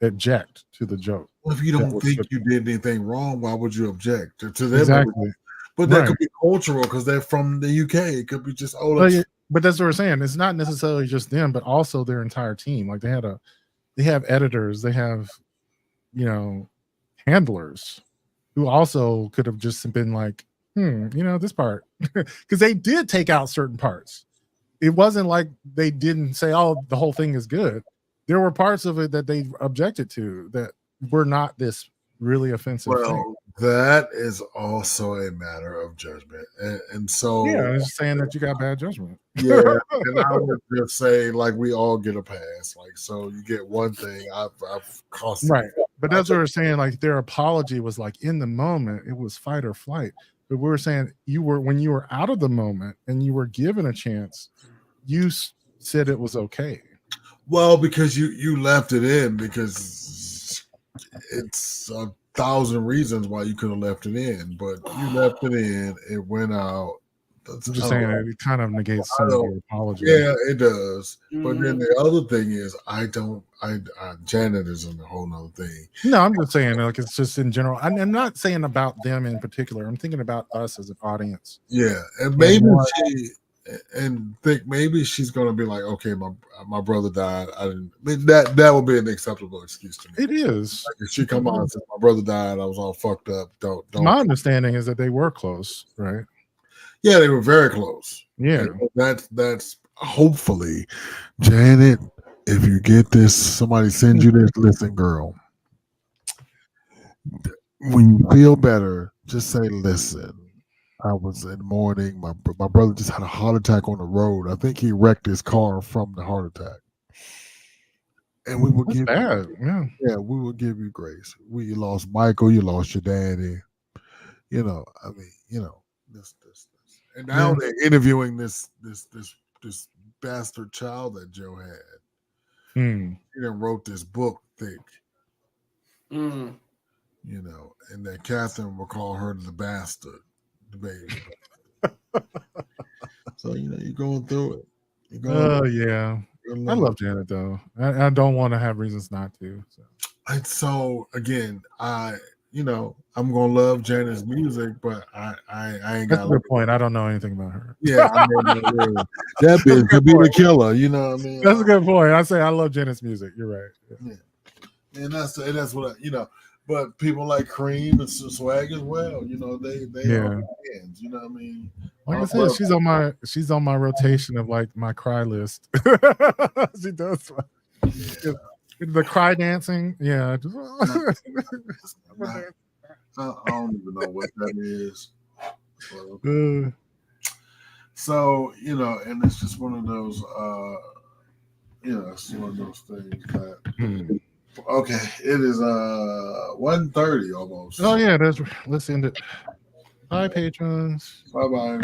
object to the joke. Well, if you don't think you did anything wrong, why would you object to them? Exactly. But that could be cultural, because they're from the UK. It could be just but that's what we're saying. It's not necessarily just them, but also their entire team. Like, they have editors, they have, handlers who also could have just been like, this part, because they did take out certain parts. It wasn't like they didn't say, oh, the whole thing is good. There were parts of it that they objected to that were not this really offensive thing. That is also a matter of judgment, and so I was just saying that you got bad judgment. Yeah, and I would just say, like, we all get a pass. Like, so you get one thing. I've cost right, but that's what we're saying. Like, their apology was like, in the moment, it was fight or flight. But we were saying when you were out of the moment and you were given a chance, you said it was okay. Well, because you left it in, because it's 1,000 reasons why you could have left it in, but you left it in. It went out. I'm just saying it kind of negates some of your apology. Yeah, it does. But then the other thing is, Janet is a whole nother thing. No, I'm just saying, like, it's just in general. I'm not saying about them in particular. I'm thinking about us as an audience. Yeah, and maybe maybe she's gonna be like, okay, my brother died. I didn't. That would be an acceptable excuse to me. It is. Like if she come on and says my brother died, I was all fucked up. Don't. My understanding is that they were close, right? Yeah, they were very close. Yeah, and that's hopefully, Janet. If you get this, somebody send you this. Listen, girl. When you feel better, just say, "Listen, I was in the morning. My brother just had a heart attack on the road. I think he wrecked his car from the heart attack." And we will give we will give you grace. You lost Michael. You lost your daddy. This. And now they're interviewing this bastard child that Joe had. He then wrote this book thick. And that Catherine will call her the bastard, the baby. So you're going through it. yeah. I love Janet though. I don't want to have reasons not to. So again, I'm gonna love Janet's music, but I ain't got. That's a good point. I don't know anything about her. Yeah, that bitch could be the killer. You know what I mean? That's a good point. I say I love Janet's music. You're right. Yeah. And that's what But people like Cream and Swag as well. They are fans. You know what I mean? Like I said, she's on my rotation of like my cry list. She does. Yeah. The cry dancing, yeah. I don't even know what that is. So, and it's just one of those, it's one of those things that. Okay, it is 1:30 almost. Oh yeah, let's end it. Bye, patrons. Bye.